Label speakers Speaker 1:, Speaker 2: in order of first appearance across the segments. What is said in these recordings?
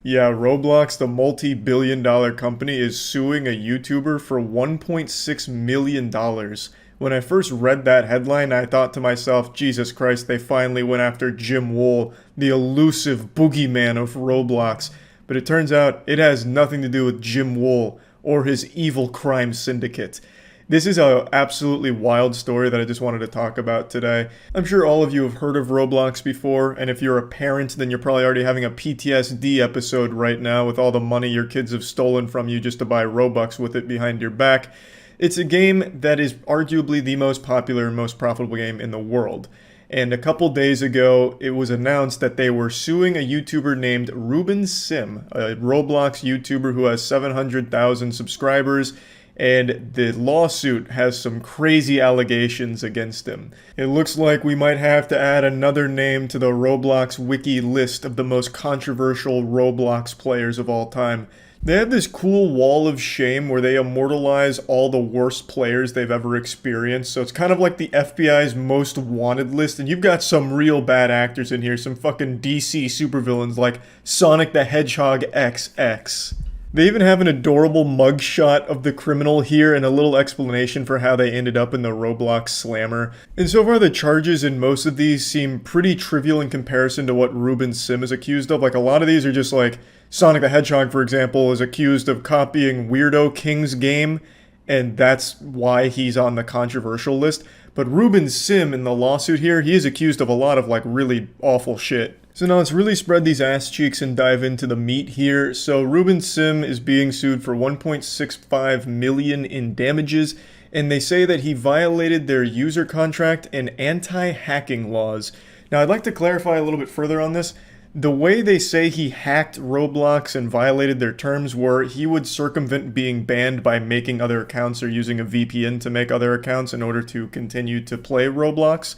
Speaker 1: Yeah, Roblox, the multi-billion-dollar company, is suing a YouTuber for $1.6 million. When I first read that headline, I thought to myself, Jesus Christ, they finally went after Jim Wool, the elusive boogeyman of Roblox. But it turns out it has nothing to do with Jim Wool or his evil crime syndicate. This is a absolutely wild story that I just wanted to talk about today. I'm sure all of you have heard of Roblox before, and if you're a parent, then you're probably already having a PTSD episode right now with all the money your kids have stolen from you just to buy Robux with it behind your back. It's a game that is arguably the most popular and most profitable game in the world. And a couple days ago, it was announced that they were suing a YouTuber named Ruben0, a Roblox YouTuber who has 700,000 subscribers, and the lawsuit has some crazy allegations against him. It looks like we might have to add another name to the Roblox wiki list of the most controversial Roblox players of all time. They have this cool wall of shame where they immortalize all the worst players they've ever experienced. So it's kind of like the FBI's most wanted list, and you've got some real bad actors in here, some fucking DC supervillains like Sonic the Hedgehog XX. They even have an adorable mugshot of the criminal here and a little explanation for how they ended up in the Roblox slammer. And so far the charges in most of these seem pretty trivial in comparison to what Ruben0 is accused of. Like a lot of these are just like Sonic the Hedgehog, for example, is accused of copying Weirdo King's game, and that's why he's on the controversial list. But Ruben0 in the lawsuit here, he is accused of a lot of like really awful shit. So now let's really spread these ass cheeks and dive into the meat here. So Ruben0 is being sued for 1.65 million in damages, and they say that he violated their user contract and anti-hacking laws. Now I'd like to clarify a little bit further on this. The way they say he hacked Roblox and violated their terms were he would circumvent being banned by making other accounts or using a VPN to make other accounts in order to continue to play Roblox.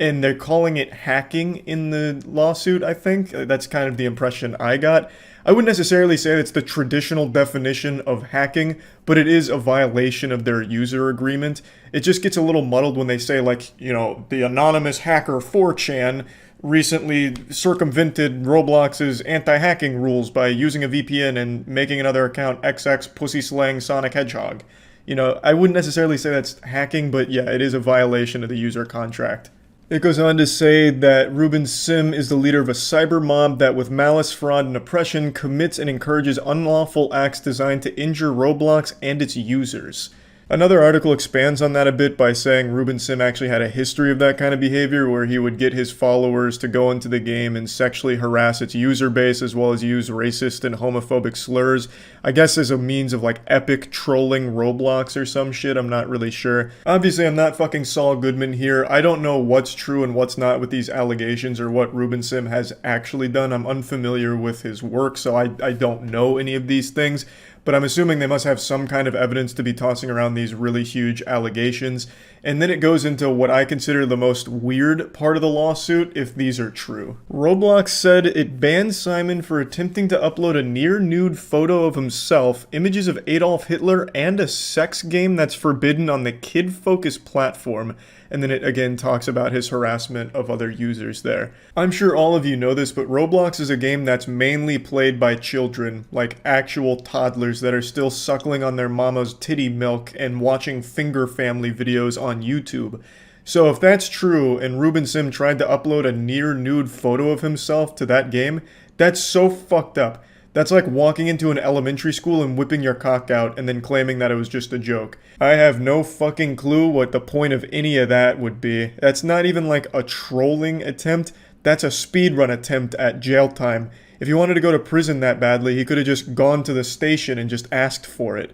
Speaker 1: And they're calling it hacking in the lawsuit, I think. That's kind of the impression I got. I wouldn't necessarily say that's the traditional definition of hacking, but it is a violation of their user agreement. It just gets a little muddled when they say, like, you know, the anonymous hacker 4chan recently circumvented Roblox's anti-hacking rules by using a VPN and making another account XX Pussy Slang Sonic Hedgehog. You know, I wouldn't necessarily say that's hacking, but yeah, it is a violation of the user contract. It goes on to say that Ruben0 is the leader of a cyber mob that with malice, fraud, and oppression commits and encourages unlawful acts designed to injure Roblox and its users. Another article expands on that a bit by saying Ruben0 actually had a history of that kind of behavior where he would get his followers to go into the game and sexually harass its user base as well as use racist and homophobic slurs. I guess as a means of like epic trolling Roblox or some shit, I'm not really sure. Obviously I'm not fucking Saul Goodman here. I don't know what's true and what's not with these allegations or what Ruben0 has actually done. I'm unfamiliar with his work, so I don't know any of these things. But I'm assuming they must have some kind of evidence to be tossing around these really huge allegations. And then it goes into what I consider the most weird part of the lawsuit, if these are true. Roblox said it banned Simon for attempting to upload a near-nude photo of himself, images of Adolf Hitler, and a sex game that's forbidden on the kid-focused platform. And then it again talks about his harassment of other users there. I'm sure all of you know this, but Roblox is a game that's mainly played by children, like actual toddlers that are still suckling on their mama's titty milk and watching finger family videos on YouTube. So if that's true, and Ruben0 tried to upload a near-nude photo of himself to that game, that's so fucked up. That's like walking into an elementary school and whipping your cock out and then claiming that it was just a joke. I have no fucking clue what the point of any of that would be. That's not even like a trolling attempt. That's a speedrun attempt at jail time. If he wanted to go to prison that badly, he could have just gone to the station and just asked for it.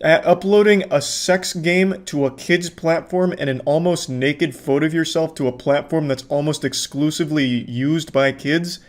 Speaker 1: Uploading a sex game to a kid's platform and an almost naked photo of yourself to a platform that's almost exclusively used by kids?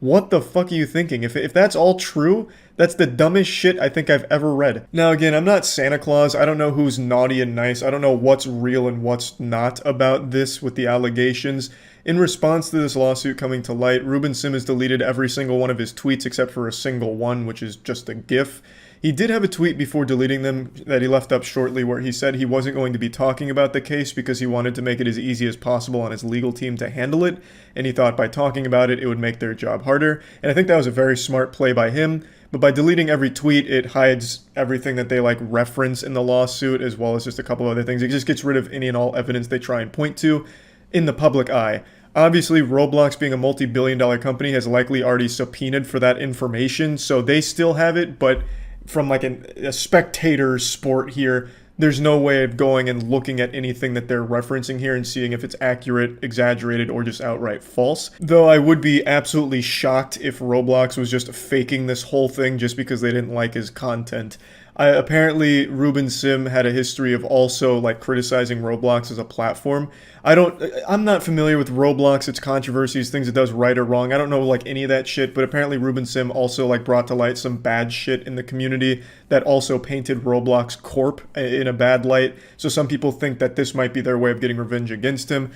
Speaker 1: What the fuck are you thinking? If that's all true, that's the dumbest shit I think I've ever read. Now again, I'm not Santa Claus. I don't know who's naughty and nice. I don't know what's real and what's not about this with the allegations. In response to this lawsuit coming to light, Rubin0 has deleted every single one of his tweets except for a single one, which is just a GIF. He did have a tweet before deleting them that he left up shortly where he said he wasn't going to be talking about the case because he wanted to make it as easy as possible on his legal team to handle it, and he thought by talking about it, it would make their job harder. And I think that was a very smart play by him, but by deleting every tweet, it hides everything that they reference in the lawsuit, as well as just a couple other things. It just gets rid of any and all evidence they try and point to in the public eye. Obviously, Roblox, being a multi-billion-dollar company, has likely already subpoenaed for that information, so they still have it, but from a spectator sport here, there's no way of going and looking at anything that they're referencing here and seeing if it's accurate, exaggerated, or just outright false. Though I would be absolutely shocked if Roblox was just faking this whole thing just because they didn't like his content. Apparently, Rubin0 had a history of also criticizing Roblox as a platform. I'm not familiar with Roblox, its controversies, things it does right or wrong. I don't know any of that shit, but apparently Rubin0 also brought to light some bad shit in the community that also painted Roblox Corp in a bad light. So some people think that this might be their way of getting revenge against him.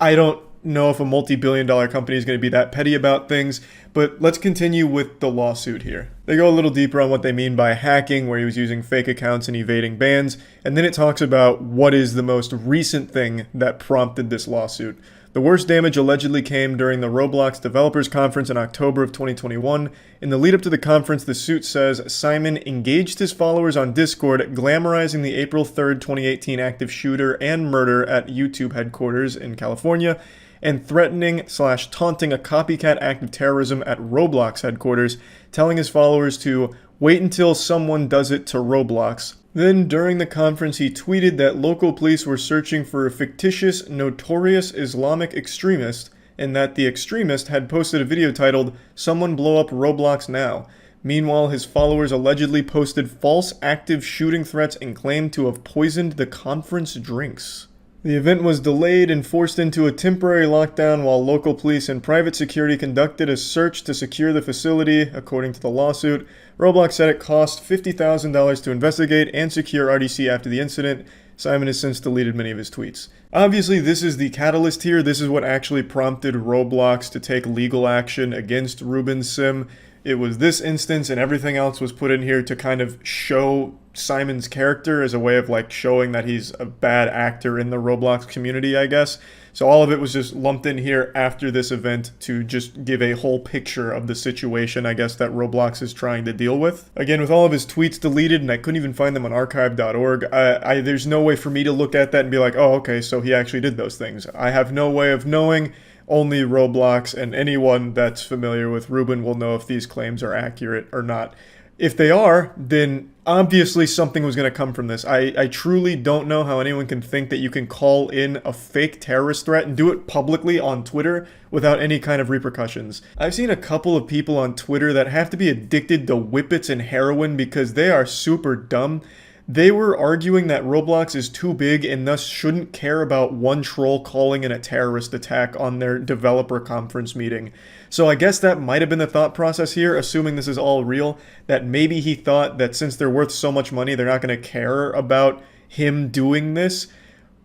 Speaker 1: I don't know if a multi-billion-dollar company is going to be that petty about things, but let's continue with the lawsuit here. They go a little deeper on what they mean by hacking, where he was using fake accounts and evading bans, and then it talks about what is the most recent thing that prompted this lawsuit. The worst damage allegedly came during the Roblox Developers Conference in October of 2021. In the lead up to the conference, the suit says Simon engaged his followers on Discord, glamorizing the April 3rd, 2018 active shooter and murder at YouTube headquarters in California, and threatening/taunting a copycat act of terrorism at Roblox headquarters, telling his followers to wait until someone does it to Roblox. Then, during the conference, he tweeted that local police were searching for a fictitious, notorious Islamic extremist, and that the extremist had posted a video titled, "Someone blow up Roblox now." Meanwhile, his followers allegedly posted false active shooting threats and claimed to have poisoned the conference drinks. The event was delayed and forced into a temporary lockdown while local police and private security conducted a search to secure the facility, according to the lawsuit. Roblox said it cost $50,000 to investigate and secure RDC after the incident. Simon has since deleted many of his tweets. Obviously, this is the catalyst here. This is what actually prompted Roblox to take legal action against Rubin0. It was this instance, and everything else was put in here to kind of show Simon's character as a way of showing that he's a bad actor in the Roblox community, I guess. So all of it was just lumped in here after this event to just give a whole picture of the situation, I guess, that Roblox is trying to deal with. Again, with all of his tweets deleted, and I couldn't even find them on archive.org, there's no way for me to look at that and be like, oh, okay, so he actually did those things. I have no way of knowing. Only Roblox and anyone that's familiar with Rubin will know if these claims are accurate or not. If they are, then obviously something was going to come from this. I truly don't know how anyone can think that you can call in a fake terrorist threat and do it publicly on Twitter without any kind of repercussions. I've seen a couple of people on Twitter that have to be addicted to whippets and heroin because they are super dumb. They were arguing that Roblox is too big and thus shouldn't care about one troll calling in a terrorist attack on their developer conference meeting. So I guess that might have been the thought process here, assuming this is all real, that maybe he thought that since they're worth so much money, they're not going to care about him doing this.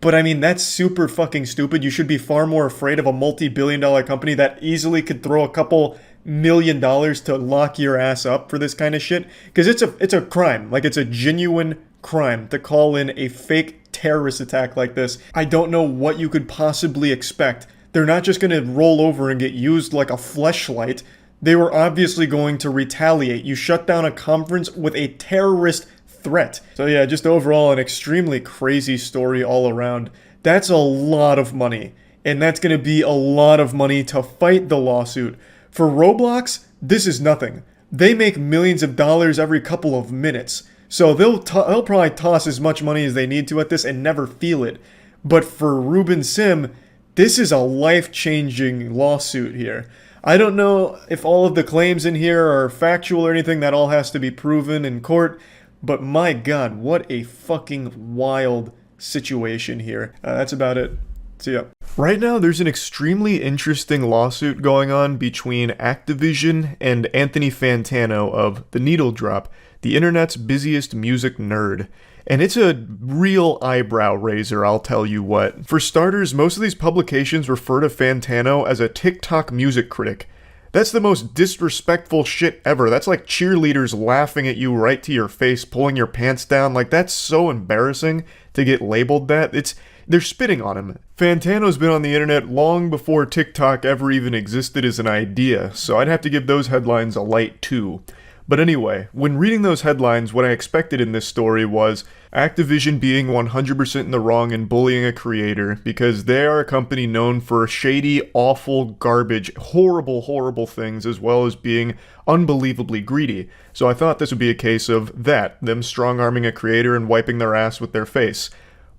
Speaker 1: But I mean, that's super fucking stupid. You should be far more afraid of a multi-billion-dollar company that easily could throw a couple $1 million to lock your ass up for this kind of shit. Because it's a crime. It's a genuine crime to call in a fake terrorist attack like this. I don't know what you could possibly expect. They're not just going to roll over and get used like a fleshlight. They were obviously going to retaliate. You shut down a conference with a terrorist threat. So yeah, just overall an extremely crazy story all around. That's a lot of money. And that's going to be a lot of money to fight the lawsuit. For Roblox, this is nothing. They make millions of dollars every couple of minutes. So they'll probably toss as much money as they need to at this and never feel it. But for Rubin0, this is a life-changing lawsuit here. I don't know if all of the claims in here are factual or anything. That all has to be proven in court. But my God, what a fucking wild situation here. That's about it. See ya. Right now, there's an extremely interesting lawsuit going on between Activision and Anthony Fantano of The Needle Drop, the internet's busiest music nerd. And it's a real eyebrow raiser, I'll tell you what. For starters, most of these publications refer to Fantano as a TikTok music critic. That's the most disrespectful shit ever. That's like cheerleaders laughing at you right to your face, pulling your pants down. Like, that's so embarrassing to get labeled that. They're spitting on him. Fantano's been on the internet long before TikTok ever even existed as an idea, so I'd have to give those headlines a light too. But anyway, when reading those headlines, what I expected in this story was Activision being 100% in the wrong and bullying a creator because they are a company known for shady, awful, garbage, horrible, horrible things, as well as being unbelievably greedy. So I thought this would be a case of that, them strong-arming a creator and wiping their ass with their face.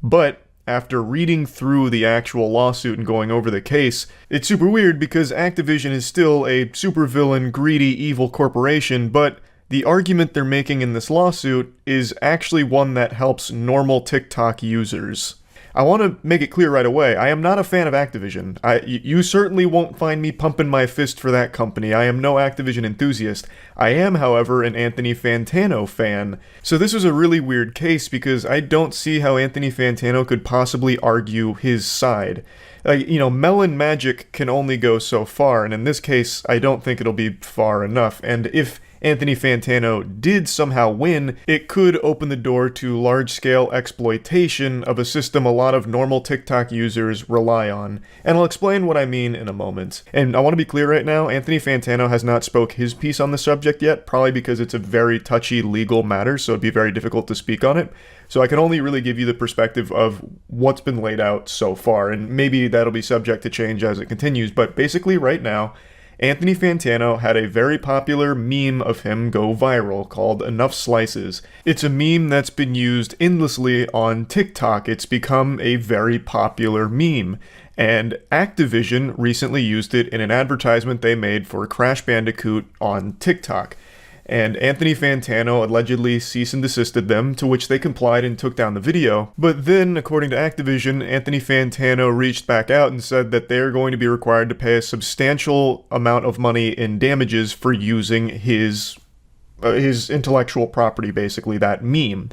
Speaker 1: But after reading through the actual lawsuit and going over the case, it's super weird because Activision is still a supervillain, greedy, evil corporation, but the argument they're making in this lawsuit is actually one that helps normal TikTok users. I want to make it clear right away, I am not a fan of Activision. You certainly won't find me pumping my fist for that company. I am no Activision enthusiast. I am, however, an Anthony Fantano fan. So this was a really weird case because I don't see how Anthony Fantano could possibly argue his side. Melon magic can only go so far, and in this case, I don't think it'll be far enough. And if Anthony Fantano did somehow win, it could open the door to large-scale exploitation of a system a lot of normal TikTok users rely on. And I'll explain what I mean in a moment. And I want to be clear right now, Anthony Fantano has not spoke his piece on the subject yet, probably because it's a very touchy legal matter, so it'd be very difficult to speak on it. So I can only really give you the perspective of what's been laid out so far, and maybe that'll be subject to change as it continues, but basically right now, Anthony Fantano had a very popular meme of him go viral called Enough Slices. It's a meme that's been used endlessly on TikTok. It's become a very popular meme. And Activision recently used it in an advertisement they made for Crash Bandicoot on TikTok. And Anthony Fantano allegedly cease and desisted them, to which they complied and took down the video. But then, according to Activision, Anthony Fantano reached back out and said that they're going to be required to pay a substantial amount of money in damages for using his intellectual property, basically, that meme.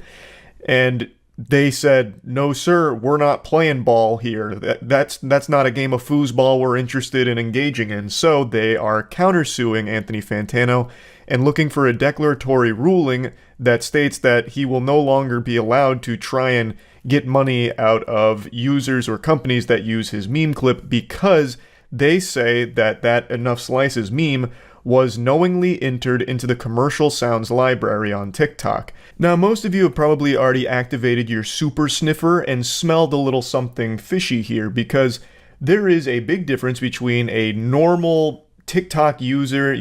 Speaker 1: And they said, no sir, we're not playing ball here. That's not a game of foosball we're interested in engaging in. So they are countersuing Anthony Fantano and looking for a declaratory ruling that states that he will no longer be allowed to try and get money out of users or companies that use his meme clip because they say that Enough Slices meme was knowingly entered into the commercial sounds library on TikTok. Now, most of you have probably already activated your super sniffer and smelled a little something fishy here because there is a big difference between a normal TikTok user,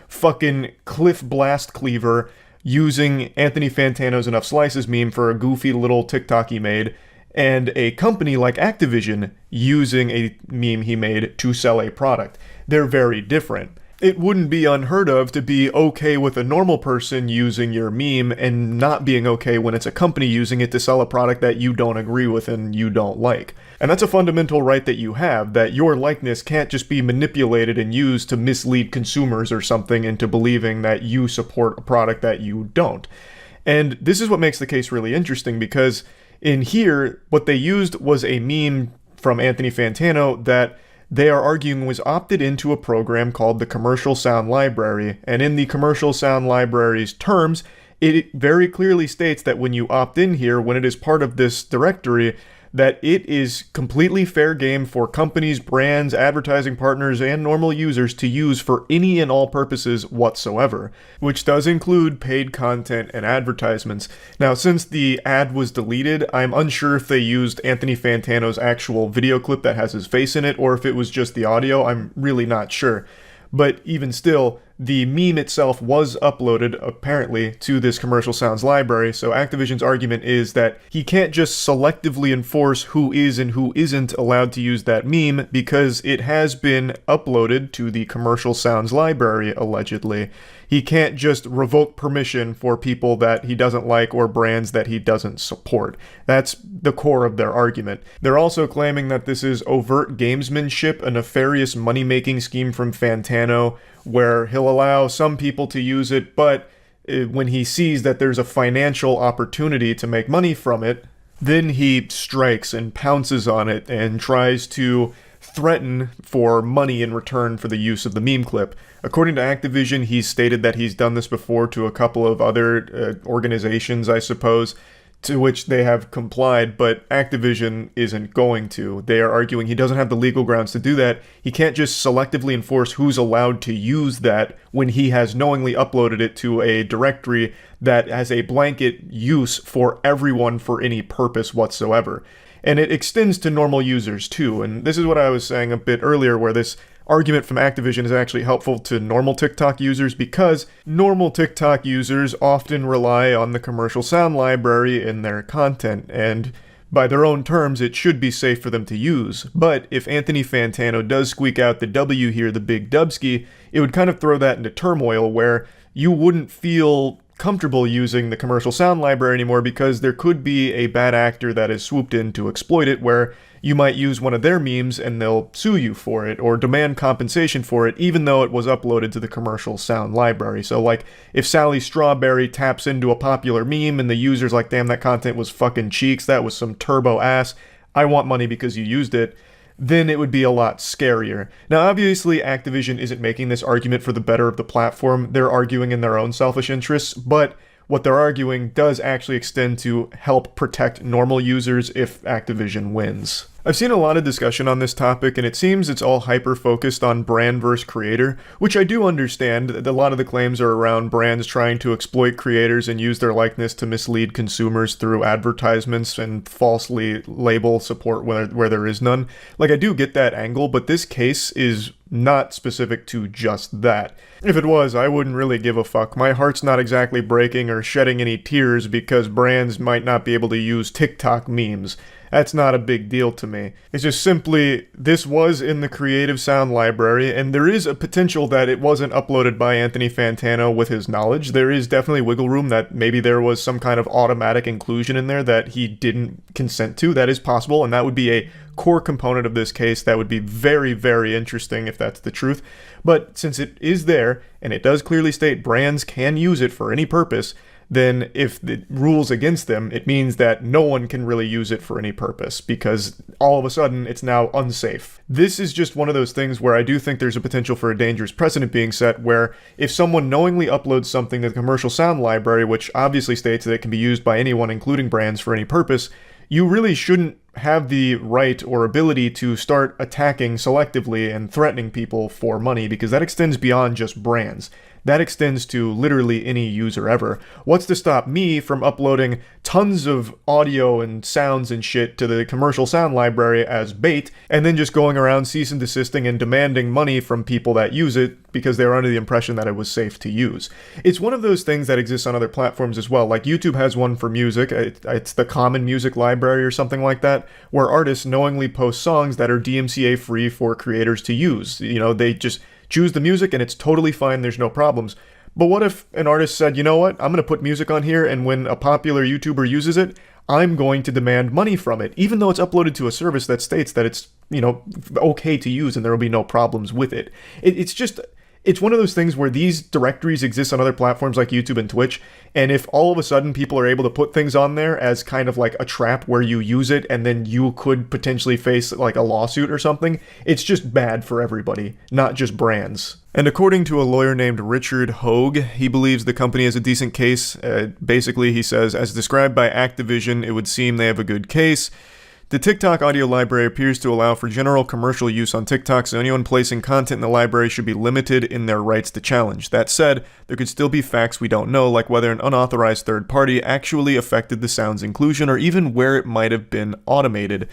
Speaker 1: fucking Cliff Blast Cleaver using Anthony Fantano's Enough Slices meme for a goofy little TikTok he made, and a company like Activision using a meme he made to sell a product. They're very different. It wouldn't be unheard of to be okay with a normal person using your meme and not being okay when it's a company using it to sell a product that you don't agree with and you don't like. And that's a fundamental right that you have, that your likeness can't just be manipulated and used to mislead consumers or something into believing that you support a product that you don't. And this is what makes the case really interesting because in here, what they used was a meme from Anthony Fantano that they are arguing was opted into a program called the Commercial Sound Library, and in the Commercial Sound Library's terms, it very clearly states that when you opt in here, when it is part of this directory, that it is completely fair game for companies, brands, advertising partners, and normal users to use for any and all purposes whatsoever, which does include paid content and advertisements. Now, since the ad was deleted, I'm unsure if they used Anthony Fantano's actual video clip that has his face in it, or if it was just the audio. I'm really not sure. But even still, the meme itself was uploaded, apparently, to this Commercial Sounds library, so Activision's argument is that he can't just selectively enforce who is and who isn't allowed to use that meme, because it has been uploaded to the Commercial Sounds library, allegedly. He can't just revoke permission for people that he doesn't like or brands that he doesn't support. That's the core of their argument. They're also claiming that this is overt gamesmanship, a nefarious money-making scheme from Fantano, where he'll allow some people to use it, but when he sees that there's a financial opportunity to make money from it, then he strikes and pounces on it and tries to threaten for money in return for the use of the meme clip. According to Activision, he's stated that he's done this before to a couple of other organizations, I suppose, to which they have complied, but Activision isn't going to. They are arguing he doesn't have the legal grounds to do that. He can't just selectively enforce who's allowed to use that when he has knowingly uploaded it to a directory that has a blanket use for everyone for any purpose whatsoever. And it extends to normal users too, and this is what I was saying a bit earlier, where this argument from Activision is actually helpful to normal TikTok users, because normal TikTok users often rely on the commercial sound library in their content, and by their own terms, it should be safe for them to use. But if Anthony Fantano does squeak out the W here, the big dubski, it would kind of throw that into turmoil where you wouldn't feel comfortable using the commercial sound library anymore, because there could be a bad actor that has swooped in to exploit it, where you might use one of their memes and they'll sue you for it or demand compensation for it, even though it was uploaded to the commercial sound library. So like, if Sally Strawberry taps into a popular meme and the user's like, damn, that content was fucking cheeks, that was some turbo ass, I want money because you used it, then it would be a lot scarier. Now, obviously, Activision isn't making this argument for the better of the platform. They're arguing in their own selfish interests, but what they're arguing does actually extend to help protect normal users if Activision wins. I've seen a lot of discussion on this topic, and it seems it's all hyper-focused on brand versus creator, which I do understand. A lot of the claims are around brands trying to exploit creators and use their likeness to mislead consumers through advertisements and falsely label support where there is none. Like, I do get that angle, but this case is not specific to just that. If it was, I wouldn't really give a fuck. My heart's not exactly breaking or shedding any tears because brands might not be able to use TikTok memes. That's not a big deal to me. It's just simply, this was in the Creative Sound library, and there is a potential that it wasn't uploaded by Anthony Fantano with his knowledge. There is definitely wiggle room that maybe there was some kind of automatic inclusion in there that he didn't consent to. That is possible, and that would be a core component of this case that would be very, very interesting if that's the truth. But since it is there, and it does clearly state brands can use it for any purpose, then if the rule's against them, it means that no one can really use it for any purpose, because all of a sudden it's now unsafe. This is just one of those things where I do think there's a potential for a dangerous precedent being set, where if someone knowingly uploads something to the commercial sound library, which obviously states that it can be used by anyone, including brands, for any purpose, you really shouldn't have the right or ability to start attacking selectively and threatening people for money, because that extends beyond just brands. That extends to literally any user ever. What's to stop me from uploading tons of audio and sounds and shit to the commercial sound library as bait, and then just going around cease and desisting and demanding money from people that use it because they were under the impression that it was safe to use? It's one of those things that exists on other platforms as well. Like YouTube has one for music. It's the Common Music Library or something like that, where artists knowingly post songs that are DMCA free for creators to use. You know, they just choose the music and it's totally fine, there's no problems. But what if an artist said, you know what, I'm going to put music on here, and when a popular YouTuber uses it, I'm going to demand money from it, even though it's uploaded to a service that states that it's, you know, okay to use and there will be no problems with it. It's one of those things where these directories exist on other platforms like YouTube and Twitch, and if all of a sudden people are able to put things on there as kind of like a trap where you use it and then you could potentially face like a lawsuit or something, it's just bad for everybody, not just brands. And according to a lawyer named Richard Hogue, he believes the company has a decent case. Basically, he says, as described by Activision, it would seem they have a good case. The TikTok audio library appears to allow for general commercial use on TikTok, so anyone placing content in the library should be limited in their rights to challenge. That said, there could still be facts we don't know, like whether an unauthorized third party actually affected the sound's inclusion, or even where it might have been automated.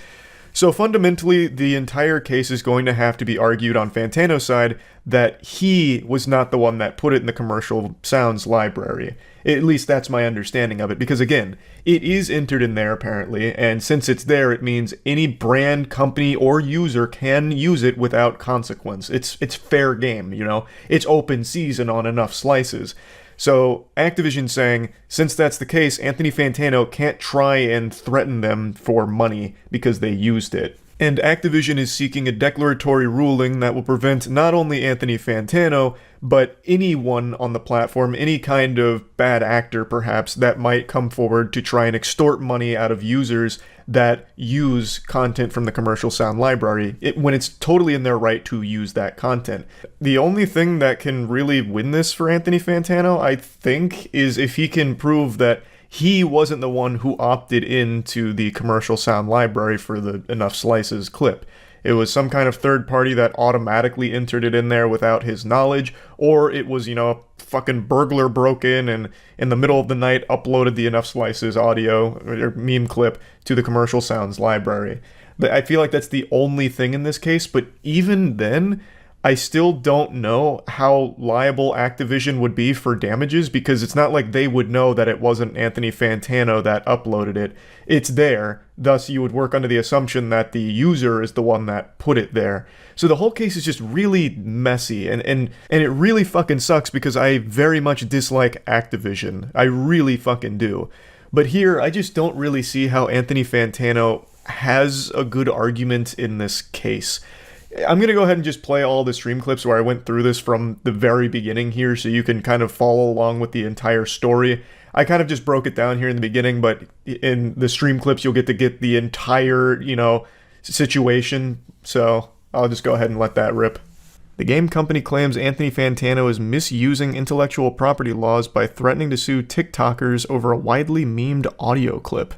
Speaker 1: So fundamentally, the entire case is going to have to be argued on Fantano's side that he was not the one that put it in the commercial sounds library. At least that's my understanding of it, because again, it is entered in there apparently, and since it's there, it means any brand, company, or user can use it without consequence. It's fair game, you know? It's open season on enough slices. So Activision saying, since that's the case, Anthony Fantano can't try and threaten them for money because they used it. And Activision is seeking a declaratory ruling that will prevent not only Anthony Fantano, but anyone on the platform, any kind of bad actor perhaps, that might come forward to try and extort money out of users that use content from the commercial sound library, when it's totally in their right to use that content. The only thing that can really win this for Anthony Fantano, I think, is if he can prove that he wasn't the one who opted into the commercial sound library for the Enough Slices clip. It was some kind of third party that automatically entered it in there without his knowledge, or it was, a fucking burglar broke in and in the middle of the night uploaded the Enough Slices audio or meme clip to the commercial sounds library. But I feel like that's the only thing in this case, but even then, I still don't know how liable Activision would be for damages, because it's not like they would know that it wasn't Anthony Fantano that uploaded it. It's there, thus you would work under the assumption that the user is the one that put it there. So the whole case is just really messy, and it really fucking sucks because I very much dislike Activision. I really fucking do. But here, I just don't really see how Anthony Fantano has a good argument in this case. I'm going to go ahead and just play all the stream clips where I went through this from the very beginning here so you can kind of follow along with the entire story. I kind of just broke it down here in the beginning, but in the stream clips you'll get to get the entire, situation. So I'll just go ahead and let that rip. The game company claims Anthony Fantano is misusing intellectual property laws by threatening to sue TikTokers over a widely memed audio clip.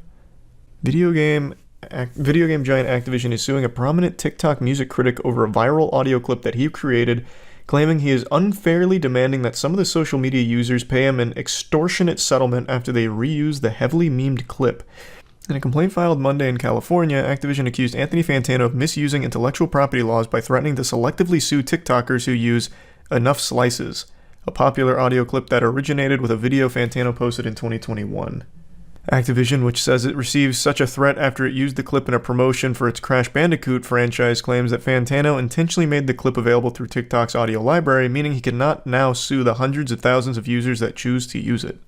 Speaker 1: Video game giant Activision is suing a prominent TikTok music critic over a viral audio clip that he created, claiming he is unfairly demanding that some of the social media users pay him an extortionate settlement after they reused the heavily memed clip. In a complaint filed Monday in California, Activision accused Anthony Fantano of misusing intellectual property laws by threatening to selectively sue TikTokers who use Enough Slices, a popular audio clip that originated with a video Fantano posted in 2021. Activision, which says it receives such a threat after it used the clip in a promotion for its Crash Bandicoot franchise, claims that Fantano intentionally made the clip available through TikTok's audio library, meaning he cannot now sue the hundreds of thousands of users that choose to use it.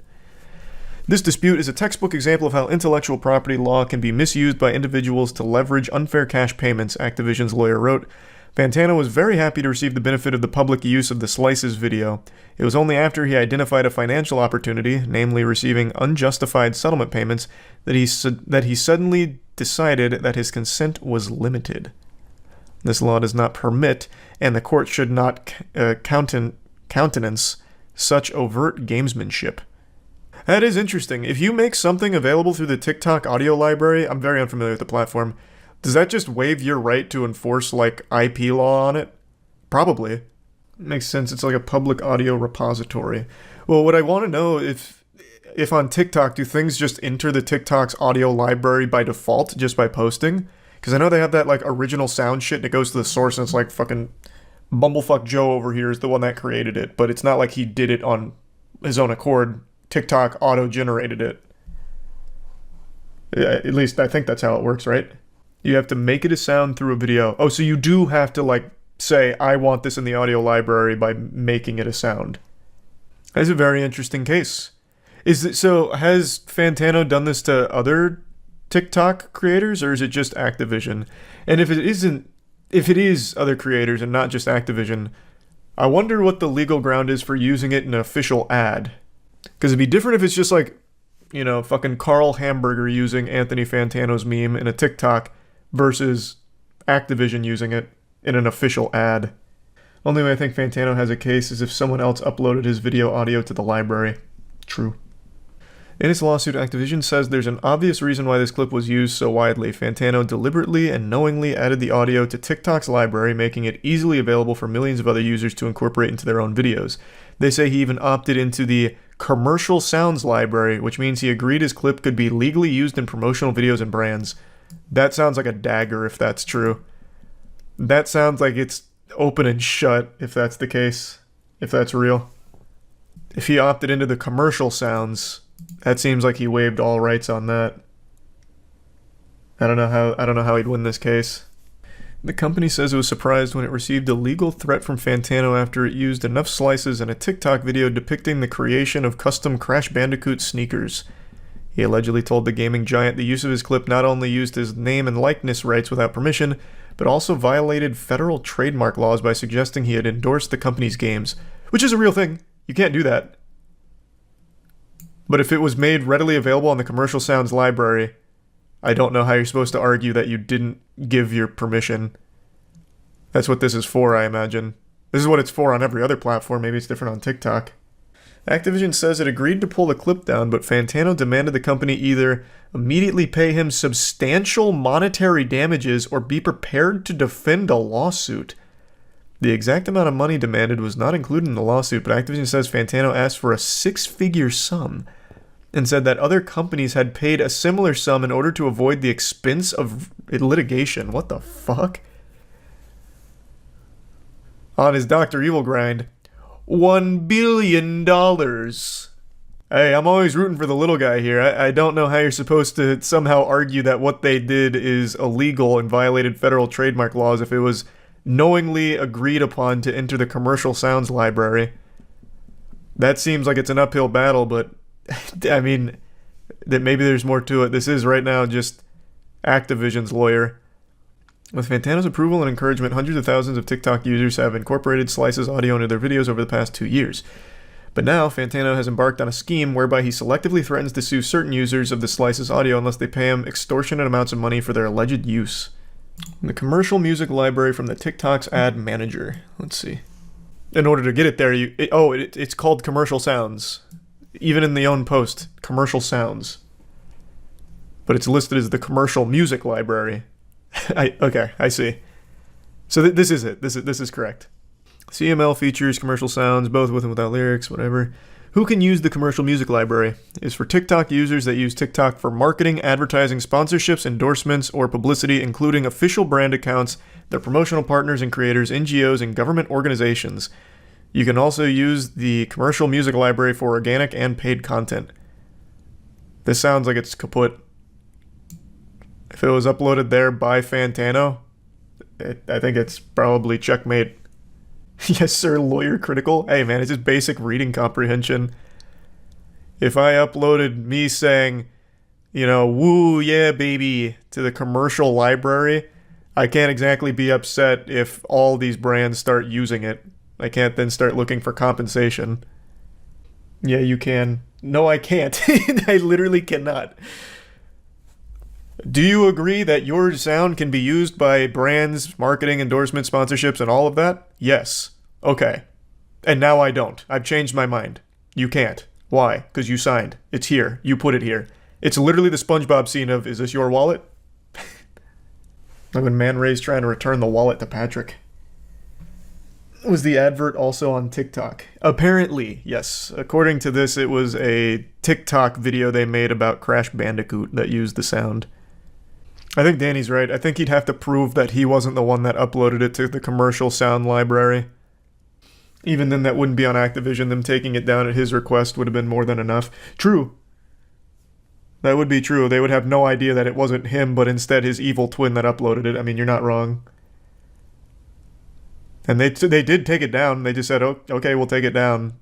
Speaker 1: This dispute is a textbook example of how intellectual property law can be misused by individuals to leverage unfair cash payments, Activision's lawyer wrote. Fantano was very happy to receive the benefit of the public use of the Slices video. It was only after he identified a financial opportunity, namely receiving unjustified settlement payments, that he suddenly decided that his consent was limited. This law does not permit, and the court should not countenance such overt gamesmanship. That is interesting. If you make something available through the TikTok audio library, I'm very unfamiliar with the platform, does that just waive your right to enforce, IP law on it? Probably. Makes sense. It's like a public audio repository. Well, what I want to know, if on TikTok, do things just enter the TikTok's audio library by default, just by posting? Because I know they have that, original sound shit, and it goes to the source, and it's like fucking Bumblefuck Joe over here is the one that created it, but it's not like he did it on his own accord. TikTok auto-generated it. Yeah, at least I think that's how it works, right? You have to make it a sound through a video. Oh, so you do have to, say, I want this in the audio library by making it a sound. That's a very interesting case. So has Fantano done this to other TikTok creators, or is it just Activision? And if it is other creators and not just Activision, I wonder what the legal ground is for using it in an official ad. Because it'd be different if it's just fucking Carl Hamburger using Anthony Fantano's meme in a TikTok versus Activision using it in an official ad. Only way I think Fantano has a case is if someone else uploaded his video audio to the library. True. In its lawsuit, Activision says there's an obvious reason why this clip was used so widely. Fantano deliberately and knowingly added the audio to TikTok's library, making it easily available for millions of other users to incorporate into their own videos. They say he even opted into the commercial sounds library, which means he agreed his clip could be legally used in promotional videos and brands. That sounds like a dagger if that's true. That sounds like it's open and shut if that's the case, if that's real. If he opted into the commercial sounds, that seems like he waived all rights on that. I don't know how he'd win this case. The company says it was surprised when it received a legal threat from Fantano after it used Enough Slices in a TikTok video depicting the creation of custom Crash Bandicoot sneakers. He allegedly told the gaming giant the use of his clip not only used his name and likeness rights without permission, but also violated federal trademark laws by suggesting he had endorsed the company's games, which is a real thing. You can't do that. But if it was made readily available on the commercial sounds library, I don't know how you're supposed to argue that you didn't give your permission. That's what this is for, I imagine. This is what it's for on every other platform. Maybe it's different on TikTok. Activision says it agreed to pull the clip down, but Fantano demanded the company either immediately pay him substantial monetary damages or be prepared to defend a lawsuit. The exact amount of money demanded was not included in the lawsuit, but Activision says Fantano asked for a six-figure sum and said that other companies had paid a similar sum in order to avoid the expense of litigation. What the fuck? On his Dr. Evil grind, $1 billion. Hey, I'm always rooting for the little guy here. I don't know how you're supposed to somehow argue that what they did is illegal and violated federal trademark laws if it was knowingly agreed upon to enter the commercial sounds library. That seems like it's an uphill battle, but I mean, that maybe there's more to it. This is right now just Activision's lawyer. With Fantano's approval and encouragement, hundreds of thousands of TikTok users have incorporated Slice's audio into their videos over the past 2 years. But now, Fantano has embarked on a scheme whereby he selectively threatens to sue certain users of the Slice's audio unless they pay him extortionate amounts of money for their alleged use. The commercial music library from the TikTok's ad manager. Let's see. In order to get it there, it's called Commercial Sounds. Even in the own post, Commercial Sounds. But it's listed as the commercial music library. Okay, I see. So this is it. This is correct. CML features commercial sounds, both with and without lyrics, whatever. Who can use the commercial music library? Is for TikTok users that use TikTok for marketing, advertising, sponsorships, endorsements, or publicity, including official brand accounts, their promotional partners and creators, NGOs, and government organizations. You can also use the commercial music library for organic and paid content. This sounds like it's kaput. If it was uploaded there by Fantano, I think it's probably checkmate. Yes, sir, lawyer critical. Hey, man, it's just basic reading comprehension. If I uploaded me saying, woo, yeah, baby, to the commercial library, I can't exactly be upset if all these brands start using it. I can't then start looking for compensation. Yeah, you can. No, I can't. I literally cannot. Do you agree that your sound can be used by brands, marketing, endorsements, sponsorships, and all of that? Yes. Okay. And now I don't. I've changed my mind. You can't. Why? Because you signed. It's here. You put it here. It's literally the SpongeBob scene of, is this your wallet? Like when Man Ray's trying to return the wallet to Patrick. Was the advert also on TikTok? Apparently, yes. According to this, it was a TikTok video they made about Crash Bandicoot that used the sound. I think Danny's right. I think he'd have to prove that he wasn't the one that uploaded it to the commercial sound library. Even then, that wouldn't be on Activision. Them taking it down at his request would have been more than enough. True. That would be true. They would have no idea that it wasn't him, but instead his evil twin that uploaded it. I mean, you're not wrong. And they did take it down. They just said, oh, okay, we'll take it down.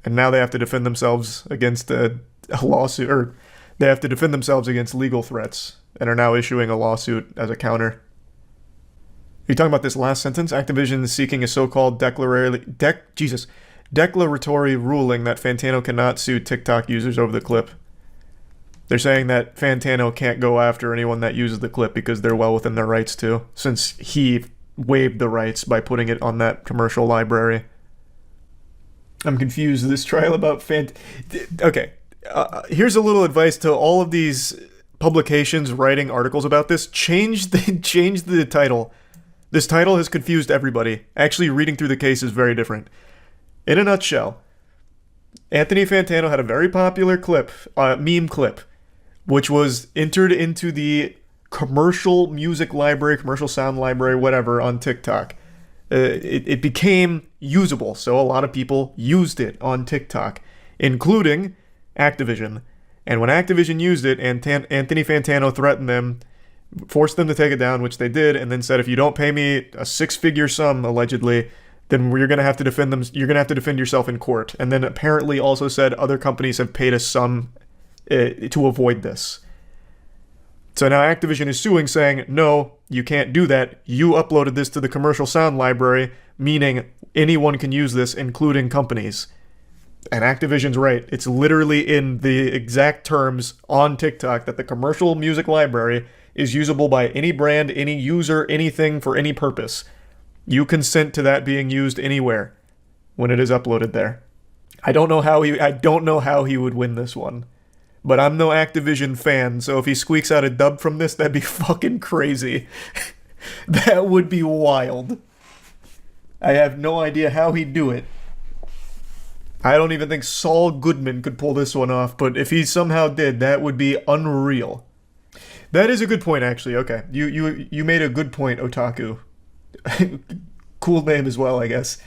Speaker 1: And now they have to defend themselves against a lawsuit, or they have to defend themselves against legal threats, and are now issuing a lawsuit as a counter. Are you talking about this last sentence? Activision is seeking a so-called declaratory ruling that Fantano cannot sue TikTok users over the clip. They're saying that Fantano can't go after anyone that uses the clip because they're well within their rights to, since he waived the rights by putting it on that commercial library. I'm confused. This trial about Okay. Here's a little advice to all of these publications writing articles about this. Change the title. This title has confused everybody. Actually, reading through the case is very different. In a nutshell, Anthony Fantano had a very popular clip, meme clip, which was entered into the commercial music library, commercial sound library, whatever, on TikTok. It became usable, so a lot of people used it on TikTok, including Activision. And when Activision used it, Anthony Fantano threatened them, forced them to take it down, which they did, and then said, if you don't pay me a six-figure sum, allegedly, then you're going to have to defend them. You're going to have to defend yourself in court. And then apparently also said other companies have paid a sum to avoid this. So now Activision is suing, saying, no, you can't do that. You uploaded this to the commercial sound library, meaning anyone can use this, including companies. And Activision's right. It's literally in the exact terms on TikTok that the commercial music library is usable by any brand, any user, anything for any purpose. You consent to that being used anywhere when it is uploaded there. I don't know how he would win this one. But I'm no Activision fan, so if he squeaks out a dub from this, that'd be fucking crazy. That would be wild. I have no idea how he'd do it. I don't even think Saul Goodman could pull this one off, but if he somehow did, that would be unreal. That is a good point, actually. Okay, you made a good point, Otaku. Cool name as well, I guess.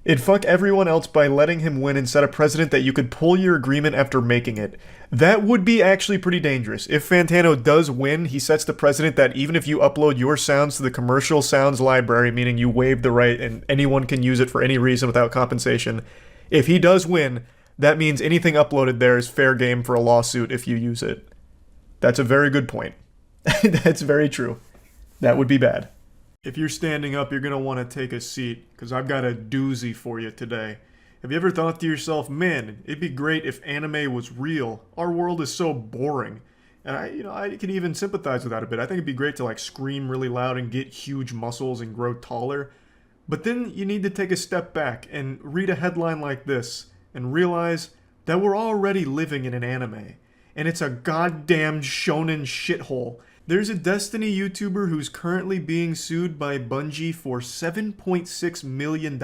Speaker 1: It'd fuck everyone else by letting him win and set a precedent that you could pull your agreement after making it. That would be actually pretty dangerous. If Fantano does win, he sets the precedent that even if you upload your sounds to the commercial sounds library, meaning you waive the right and anyone can use it for any reason without compensation, if he does win, that means anything uploaded there is fair game for a lawsuit if you use it. That's a very good point. That's very true. That would be bad. If you're standing up, you're going to want to take a seat, because I've got a doozy for you today. Have you ever thought to yourself, man, it'd be great if anime was real. Our world is so boring. And I can even sympathize with that a bit. I think it'd be great to like scream really loud and get huge muscles and grow taller. But then you need to take a step back and read a headline like this and realize that we're already living in an anime. And it's a goddamn shonen shithole. There's a Destiny YouTuber who's currently being sued by Bungie for $7.6 million.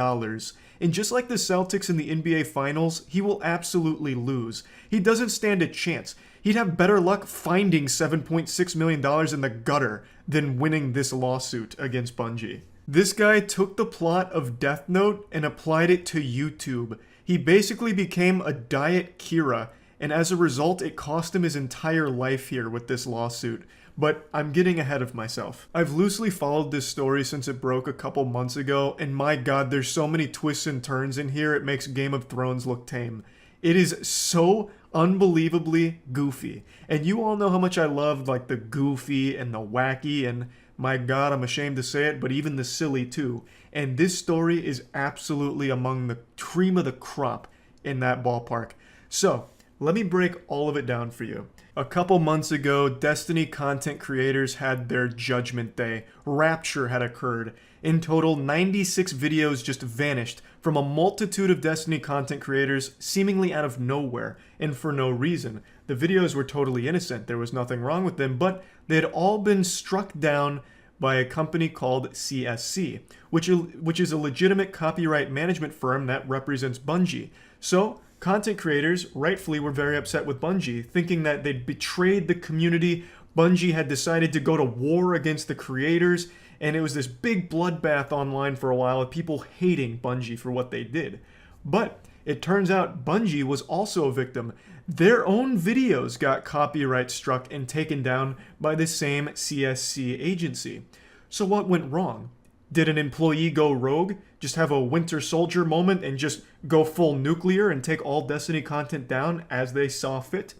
Speaker 1: And just like the Celtics in the NBA Finals, he will absolutely lose. He doesn't stand a chance. He'd have better luck finding $7.6 million in the gutter than winning this lawsuit against Bungie. This guy took the plot of Death Note and applied it to YouTube. He basically became a Diet Kira, and as a result, it cost him his entire life here with this lawsuit. But I'm getting ahead of myself. I've loosely followed this story since it broke a couple months ago, and my god, there's so many twists and turns in here, it makes Game of Thrones look tame. It is so unbelievably goofy. And you all know how much I love like the goofy and the wacky, and my god, I'm ashamed to say it, but even the silly too. And this story is absolutely among the cream of the crop in that ballpark. So, let me break all of it down for you. A couple months ago, Destiny content creators had their judgment day. Rapture had occurred. In total, 96 videos just vanished from a multitude of Destiny content creators seemingly out of nowhere and for no reason. The videos were totally innocent. There was nothing wrong with them, but they had all been struck down by a company called CSC, which is a legitimate copyright management firm that represents Bungie. So, content creators rightfully were very upset with Bungie, thinking that they'd betrayed the community. Bungie had decided to go to war against the creators, and it was this big bloodbath online for a while of people hating Bungie for what they did. But it turns out Bungie was also a victim. Their own videos got copyright struck and taken down by the same CSC agency. So what went wrong? Did an employee go rogue? Just have a Winter Soldier moment and just go full nuclear and take all Destiny content down as they saw fit?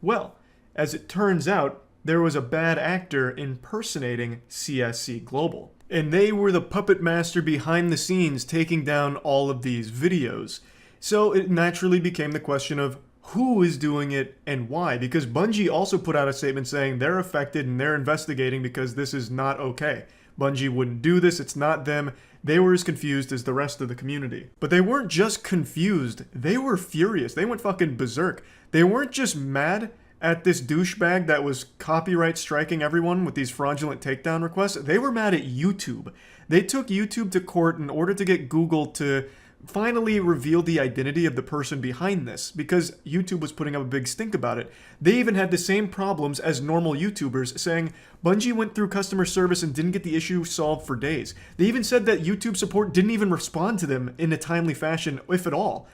Speaker 1: Well, as it turns out, there was a bad actor impersonating CSC Global. And they were the puppet master behind the scenes taking down all of these videos. So it naturally became the question of who is doing it and why? Because Bungie also put out a statement saying they're affected and they're investigating because this is not okay. Bungie wouldn't do this, it's not them. They were as confused as the rest of the community. But they weren't just confused, they were furious. They went fucking berserk. They weren't just mad at this douchebag that was copyright striking everyone with these fraudulent takedown requests. They were mad at YouTube. They took YouTube to court in order to get Google to finally reveal the identity of the person behind this, because YouTube was putting up a big stink about it. They even had the same problems as normal YouTubers, saying Bungie went through customer service and didn't get the issue solved for days. They even said that YouTube support didn't even respond to them in a timely fashion, if at all.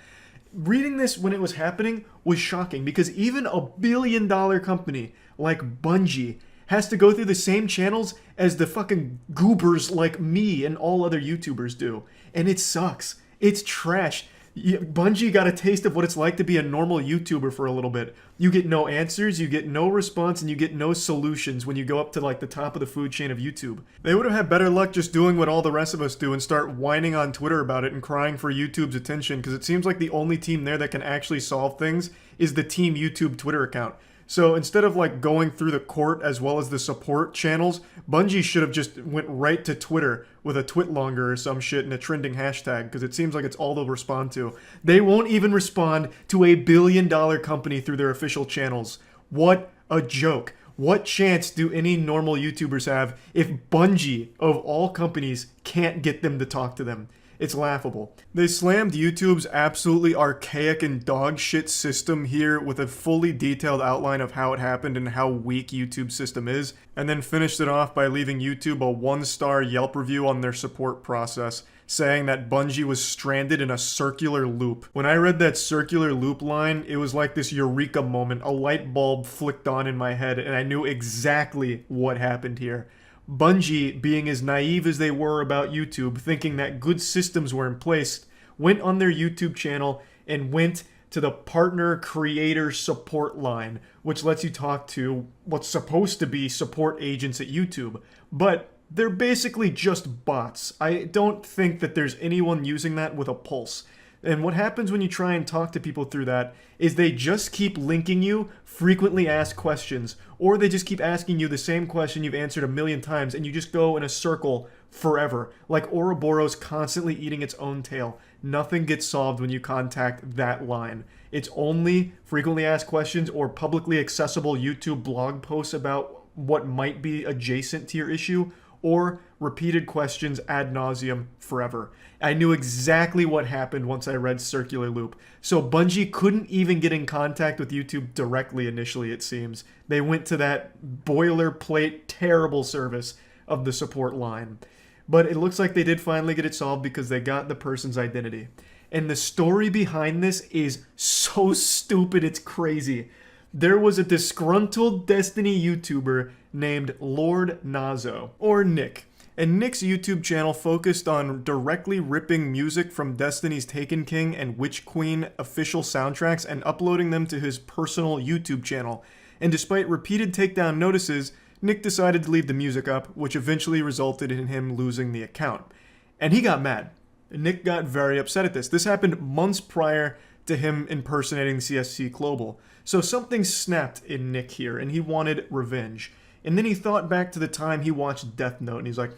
Speaker 1: Reading this when it was happening was shocking, because even a billion-dollar company like Bungie has to go through the same channels as the fucking goobers like me and all other YouTubers do. And it sucks. It's trash. Bungie got a taste of what it's like to be a normal YouTuber for a little bit. You get no answers, you get no response, and you get no solutions when you go up to like the top of the food chain of YouTube. They would have had better luck just doing what all the rest of us do and start whining on Twitter about it and crying for YouTube's attention, because it seems like the only team there that can actually solve things is the Team YouTube Twitter account. So instead of like going through the court as well as the support channels, Bungie should have just went right to Twitter with a twitlonger or some shit and a trending hashtag, because it seems like it's all they'll respond to. They won't even respond to a billion-dollar company through their official channels. What a joke. What chance do any normal YouTubers have if Bungie, of all companies, can't get them to talk to them? It's laughable. They slammed YouTube's absolutely archaic and dog shit system here with a fully detailed outline of how it happened and how weak YouTube's system is, and then finished it off by leaving YouTube a 1-star Yelp review on their support process, saying that Bungie was stranded in a circular loop. When I read that circular loop line, it was like this eureka moment. A light bulb flicked on in my head, and I knew exactly what happened here. Bungie, being as naive as they were about YouTube, thinking that good systems were in place, went on their YouTube channel and went to the partner creator support line, which lets you talk to what's supposed to be support agents at YouTube. But they're basically just bots. I don't think that there's anyone using that with a pulse. And what happens when you try and talk to people through that is they just keep linking you frequently asked questions, or they just keep asking you the same question you've answered a million times, and you just go in a circle forever, like Ouroboros constantly eating its own tail. Nothing gets solved when you contact that line. It's only frequently asked questions or publicly accessible YouTube blog posts about what might be adjacent to your issue, or repeated questions ad nauseum forever. I knew exactly what happened once I read Circular Loop. So Bungie couldn't even get in contact with YouTube directly initially, it seems. They went to that boilerplate, terrible service of the support line. But it looks like they did finally get it solved because they got the person's identity. And the story behind this is so stupid, it's crazy. There was a disgruntled Destiny YouTuber named Lord Nazo, or Nick. And Nick's YouTube channel focused on directly ripping music from Destiny's Taken King and Witch Queen official soundtracks and uploading them to his personal YouTube channel. And despite repeated takedown notices, Nick decided to leave the music up, which eventually resulted in him losing the account. And he got mad. Nick got very upset at this. This happened months prior to him impersonating CSC Global. So something snapped in Nick here, and he wanted revenge. And then he thought back to the time he watched Death Note, and he's like,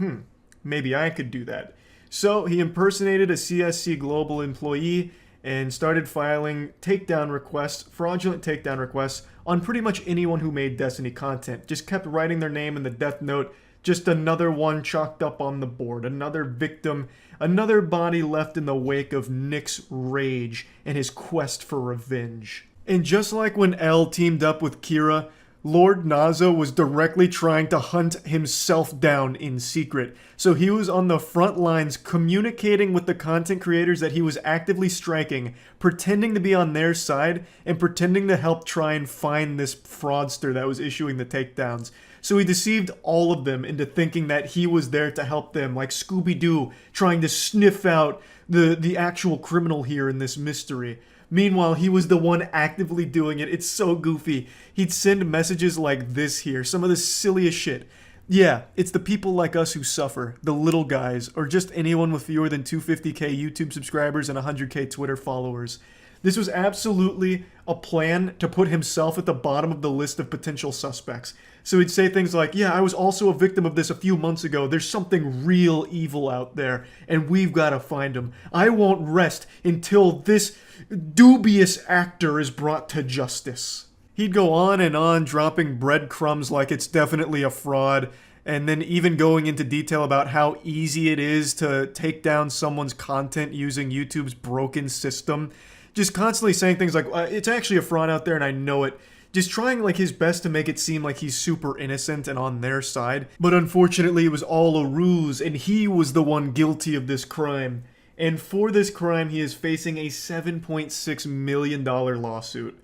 Speaker 1: maybe I could do that. So he impersonated a CSC Global employee and started filing takedown requests, fraudulent takedown requests, on pretty much anyone who made Destiny content. Just kept writing their name in the Death Note, just another one chalked up on the board, another victim, another body left in the wake of Nick's rage and his quest for revenge. And just like when L teamed up with Kira, Lord Nazo was directly trying to hunt himself down in secret. So he was on the front lines communicating with the content creators that he was actively striking, pretending to be on their side, and pretending to help try and find this fraudster that was issuing the takedowns. So he deceived all of them into thinking that he was there to help them, like Scooby-Doo, trying to sniff out the actual criminal here in this mystery. Meanwhile, he was the one actively doing it. It's so goofy. He'd send messages like this here, some of the silliest shit. Yeah, it's the people like us who suffer, the little guys, or just anyone with fewer than 250k YouTube subscribers and 100k Twitter followers. This was absolutely a plan to put himself at the bottom of the list of potential suspects. So he'd say things like, yeah, I was also a victim of this a few months ago. There's something real evil out there, and we've got to find him. I won't rest until this dubious actor is brought to justice. He'd go on and on, dropping breadcrumbs like it's definitely a fraud, and then even going into detail about how easy it is to take down someone's content using YouTube's broken system. Just constantly saying things like, it's actually a fraud out there and I know it. Just trying like his best to make it seem like he's super innocent and on their side. But unfortunately it was all a ruse and he was the one guilty of this crime. And for this crime he is facing a $7.6 million lawsuit.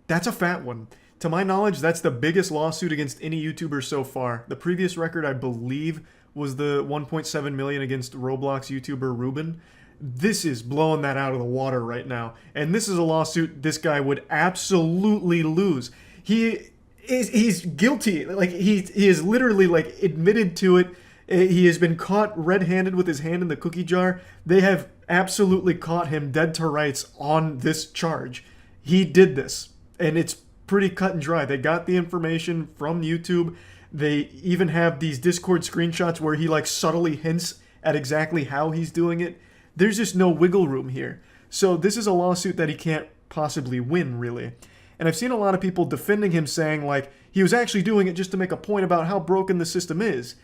Speaker 1: That's a fat one. To my knowledge, that's the biggest lawsuit against any YouTuber so far. The previous record, I believe, was the $1.7 million against Roblox YouTuber Ruben. This is blowing that out of the water right now. And this is a lawsuit this guy would absolutely lose. He's guilty. Like he is literally like admitted to it. He has been caught red-handed with his hand in the cookie jar. They have absolutely caught him dead to rights on this charge. He did this, and it's pretty cut and dry. They got the information from YouTube. They even have these Discord screenshots where he like subtly hints at exactly how he's doing it. There's just no wiggle room here. So this is a lawsuit that he can't possibly win, really. And I've seen a lot of people defending him, saying like he was actually doing it just to make a point about how broken the system is.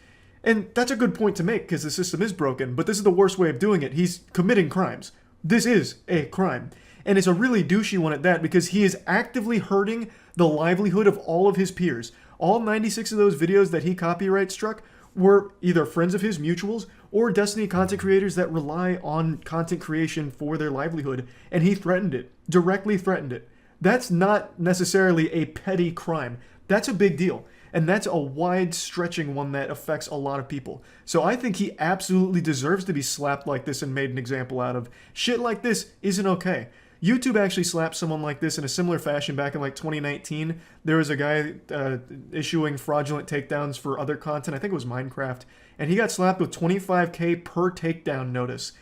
Speaker 1: And that's a good point to make, because the system is broken, but this is the worst way of doing it. He's committing crimes. This is a crime. And it's a really douchey one at that, because he is actively hurting the livelihood of all of his peers. All 96 of those videos that he copyright struck were either friends of his, mutuals, or Destiny content creators that rely on content creation for their livelihood. And he threatened it, directly threatened it. That's not necessarily a petty crime. That's a big deal. And that's a wide-stretching one that affects a lot of people. So I think he absolutely deserves to be slapped like this and made an example out of. Shit like this isn't okay. YouTube actually slapped someone like this in a similar fashion back in like 2019. There was a guy issuing fraudulent takedowns for other content. I think it was Minecraft. And he got slapped with $25K per takedown notice.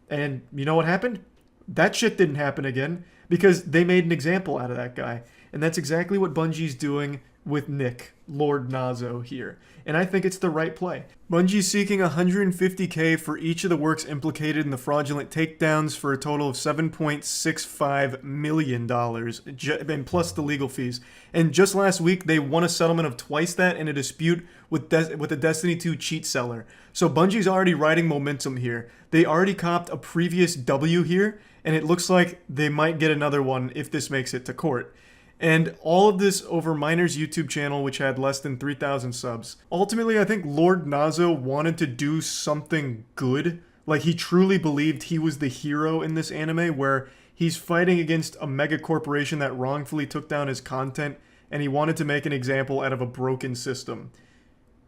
Speaker 1: And you know what happened? That shit didn't happen again, because they made an example out of that guy. And that's exactly what Bungie's doing with Nick, Lord Nazo, here. And I think it's the right play. Bungie's seeking $150K for each of the works implicated in the fraudulent takedowns, for a total of $7.65 million, and plus the legal fees. And just last week, they won a settlement of twice that in a dispute with a Destiny 2 cheat seller. So Bungie's already riding momentum here. They already copped a previous W here, and it looks like they might get another one if this makes it to court. And all of this over Miner's YouTube channel, which had less than 3,000 subs. Ultimately, I think Lord Nazo wanted to do something good. Like, he truly believed he was the hero in this anime, where he's fighting against a mega corporation that wrongfully took down his content, and he wanted to make an example out of a broken system.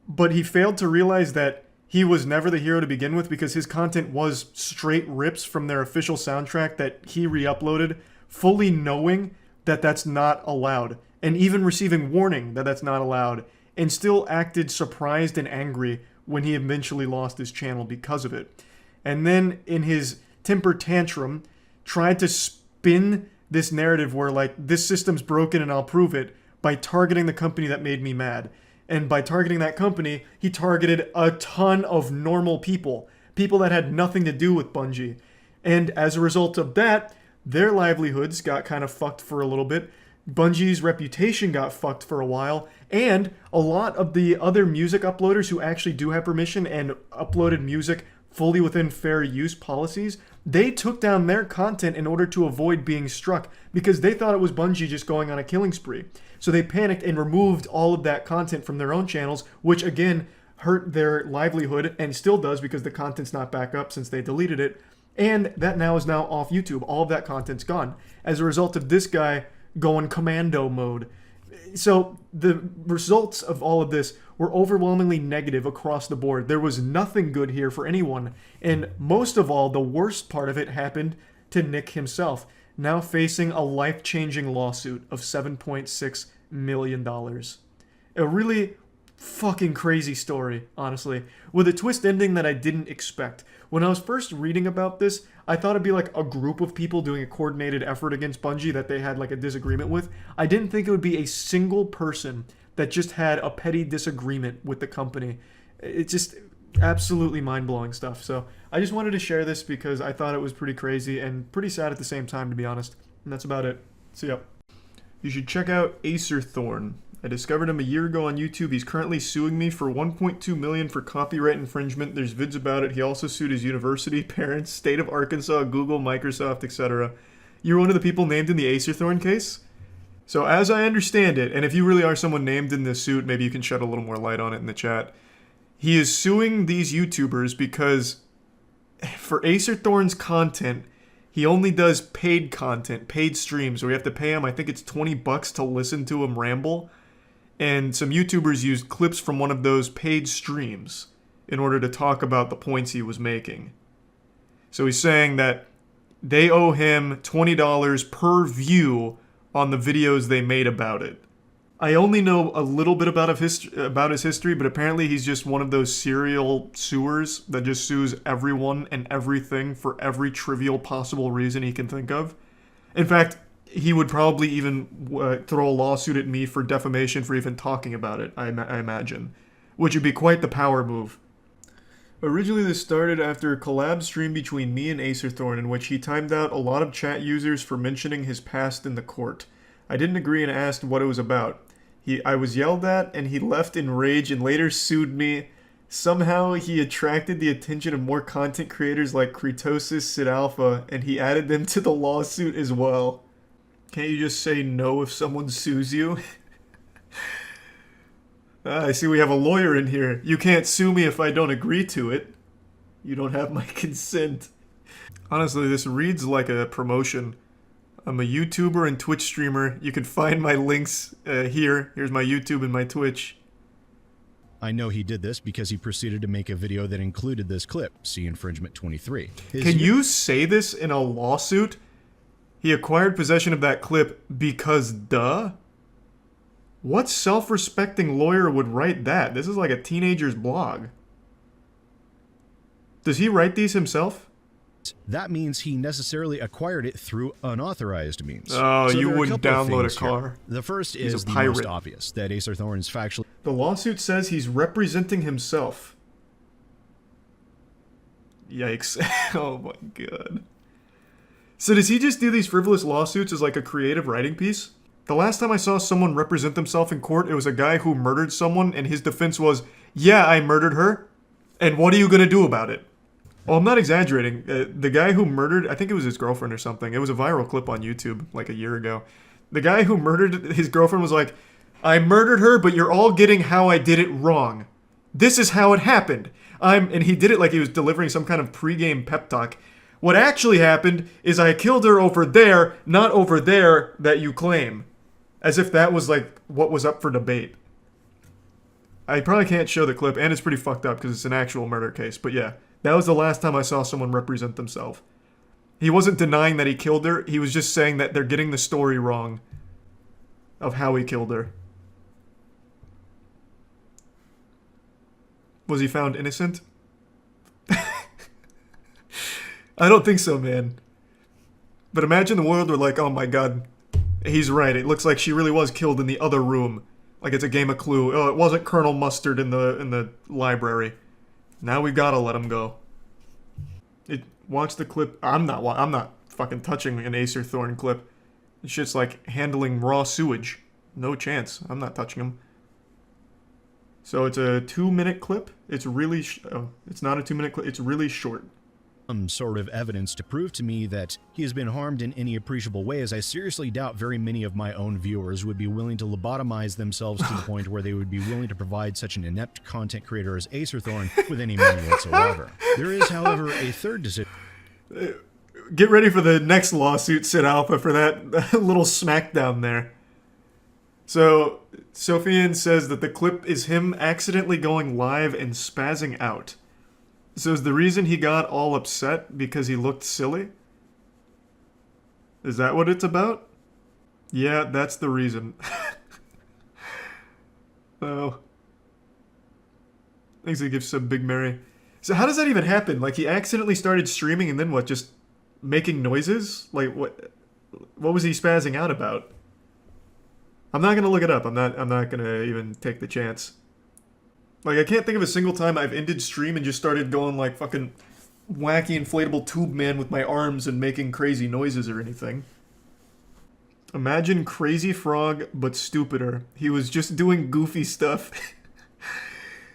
Speaker 1: But he failed to realize that he was never the hero to begin with, because his content was straight rips from their official soundtrack that he re-uploaded, fully knowing that that's not allowed, and even receiving warning that that's not allowed, and still acted surprised and angry when he eventually lost his channel because of it. And then in his temper tantrum, tried to spin this narrative where like, this system's broken and I'll prove it, by targeting the company that made me mad. And by targeting that company, he targeted a ton of normal people, people that had nothing to do with Bungie. And as a result of that, their livelihoods got kind of fucked for a little bit. Bungie's reputation got fucked for a while. And a lot of the other music uploaders who actually do have permission and uploaded music fully within fair use policies, they took down their content in order to avoid being struck, because they thought it was Bungie just going on a killing spree. So they panicked and removed all of that content from their own channels, which again hurt their livelihood, and still does, because the content's not back up since they deleted it. And that now is off YouTube. All of that content's gone as a result of this guy going commando mode. So the results of all of this were overwhelmingly negative across the board. There was nothing good here for anyone. And most of all, the worst part of it happened to Nick himself, now facing a life-changing lawsuit of $7.6 million. A really fucking crazy story, honestly, with a twist ending that I didn't expect. When I was first reading about this, I thought it'd be like a group of people doing a coordinated effort against Bungie that they had like a disagreement with. I didn't think it would be a single person that just had a petty disagreement with the company. It's just absolutely mind-blowing stuff. So I just wanted to share this because I thought it was pretty crazy and pretty sad at the same time, to be honest. And that's about it. See ya. You should check out Acerthorn. I discovered him a year ago on YouTube. He's currently suing me for $1.2 million for copyright infringement. There's vids about it. He also sued his university, parents, state of Arkansas, Google, Microsoft, etc. You're one of the people named in the Acerthorn case? So as I understand it, and if you really are someone named in this suit, maybe you can shed a little more light on it in the chat. He is suing these YouTubers because for Acerthorn's content, he only does paid content, paid streams, where you have to pay him, I think it's $20 to listen to him ramble. And some YouTubers used clips from one of those paid streams in order to talk about the points he was making. So he's saying that they owe him $20 per view on the videos they made about it. I only know a little bit about his history, but apparently he's just one of those serial suers that just sues everyone and everything for every trivial possible reason he can think of. In fact, he would probably even throw a lawsuit at me for defamation for even talking about it, I imagine. Which would be quite the power move. Originally, this started after a collab stream between me and Acerthorn in which he timed out a lot of chat users for mentioning his past in the court. I didn't agree and asked what it was about. I was yelled at, and he left in rage and later sued me. Somehow, he attracted the attention of more content creators like Kretosis, Sid Alpha, and he added them to the lawsuit as well. Can't you just say no if someone sues you? I see we have a lawyer in here. You can't sue me if I don't agree to it. You don't have my consent. Honestly, this reads like a promotion. I'm a YouTuber and Twitch streamer. You can find my links here. Here's my YouTube and my Twitch.
Speaker 2: I know he did this because he proceeded to make a video that included this clip. See infringement 23.
Speaker 1: Can you say this in a lawsuit? He acquired possession of that clip because duh? What self-respecting lawyer would write that? This is like a teenager's blog. Does he write these himself?
Speaker 2: That means he necessarily acquired it through unauthorized means.
Speaker 1: Oh,
Speaker 2: so
Speaker 1: you wouldn't download a car.
Speaker 2: Here. The first is the most obvious, that Acerthorn is factually...
Speaker 1: The lawsuit says he's representing himself. Yikes. Oh my god. So does he just do these frivolous lawsuits as like a creative writing piece? The last time I saw someone represent themselves in court, it was a guy who murdered someone, and his defense was, yeah, I murdered her, and what are you gonna do about it? Well, I'm not exaggerating. The guy who murdered, I think it was his girlfriend or something. It was a viral clip on YouTube like a year ago. The guy who murdered his girlfriend was like, I murdered her, but you're all getting how I did it wrong. This is how it happened. And he did it like he was delivering some kind of pregame pep talk. What actually happened is I killed her over there, not over there that you claim. As if that was like what was up for debate. I probably can't show the clip, and it's pretty fucked up because it's an actual murder case, but yeah. That was the last time I saw someone represent themselves. He wasn't denying that he killed her. He was just saying that they're getting the story wrong of how he killed her. Was he found innocent? I don't think so, man. But imagine the world were like, oh my god, he's right. It looks like she really was killed in the other room. Like it's a game of Clue. Oh, it wasn't Colonel Mustard in the library. Now we gotta let him go. Watch the clip. I'm not fucking touching an Acerthorn clip. It's just like handling raw sewage. No chance. I'm not touching him. So it's a 2-minute clip. It's really... it's not a 2-minute clip. It's really short.
Speaker 2: Some sort of evidence to prove to me that he has been harmed in any appreciable way, as I seriously doubt very many of my own viewers would be willing to lobotomize themselves to the point where they would be willing to provide such an inept content creator as Acerthorn with any money whatsoever. There is, however, a third decision.
Speaker 1: Get ready for the next lawsuit, Sid Alpha, for that little smackdown there. So, Sophian says that the clip is him accidentally going live and spazzing out. So is the reason he got all upset because he looked silly? Is that what it's about? Yeah, that's the reason. Oh. Thanks to give some Big Mary. So how does that even happen? Like he accidentally started streaming and then what, just making noises? Like what was he spazzing out about? I'm not gonna look it up. I'm not gonna even take the chance. Like, I can't think of a single time I've ended stream and just started going like fucking wacky inflatable tube man with my arms and making crazy noises or anything. Imagine Crazy Frog, but stupider. He was just doing goofy stuff.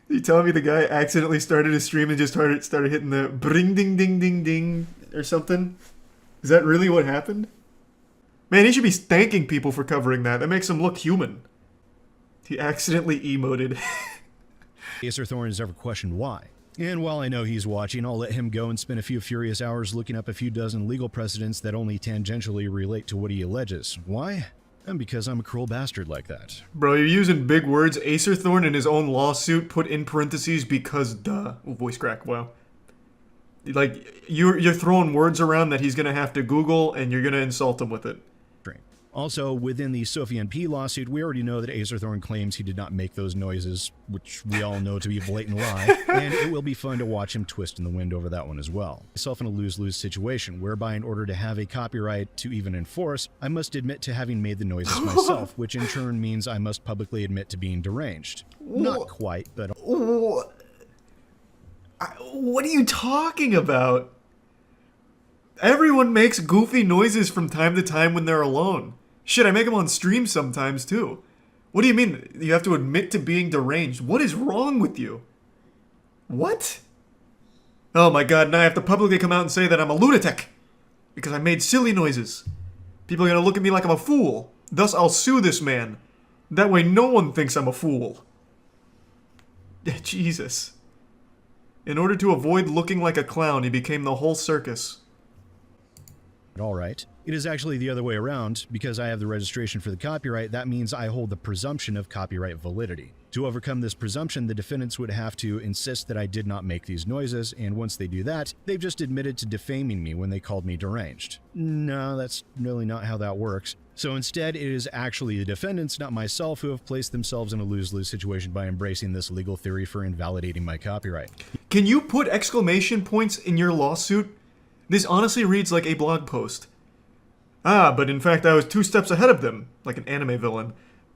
Speaker 1: You telling me the guy accidentally started a stream and just started hitting the bring ding ding ding ding or something? Is that really what happened? Man, he should be thanking people for covering that. That makes him look human. He accidentally emoted.
Speaker 2: Acerthorn has ever questioned why. And while I know he's watching, I'll let him go and spend a few furious hours looking up a few dozen legal precedents that only tangentially relate to what he alleges. Why? And because I'm a cruel bastard like that.
Speaker 1: Bro, you're using big words. Acerthorn in his own lawsuit put in parentheses because duh. Oh, voice crack, wow. Like, you're throwing words around that he's going to have to Google, and you're going to insult him with it.
Speaker 2: Also, within the Sophie NP lawsuit, we already know that Azerthorn claims he did not make those noises, which we all know to be a blatant lie, and it will be fun to watch him twist in the wind over that one as well. Myself in a lose-lose situation, whereby in order to have a copyright to even enforce, I must admit to having made the noises myself, which in turn means I must publicly admit to being deranged. Not quite, but...
Speaker 1: What are you talking about? Everyone makes goofy noises from time to time when they're alone. Shit, I make them on stream sometimes too. What do you mean you have to admit to being deranged? What is wrong with you? What? Oh my god, now I have to publicly come out and say that I'm a lunatic because I made silly noises. People are gonna look at me like I'm a fool. Thus, I'll sue this man. That way no one thinks I'm a fool. Jesus. In order to avoid looking like a clown, he became the whole circus.
Speaker 2: All right. It is actually the other way around. Because I have the registration for the copyright, that means I hold the presumption of copyright validity. To overcome this presumption, the defendants would have to insist that I did not make these noises, and once they do that, they've just admitted to defaming me when they called me deranged. No, that's really not how that works. So instead, it is actually the defendants, not myself, who have placed themselves in a lose-lose situation by embracing this legal theory for invalidating my copyright.
Speaker 1: Can you put exclamation points in your lawsuit? This honestly reads like a blog post. Ah, but in fact I was 2 steps ahead of them, like an anime villain.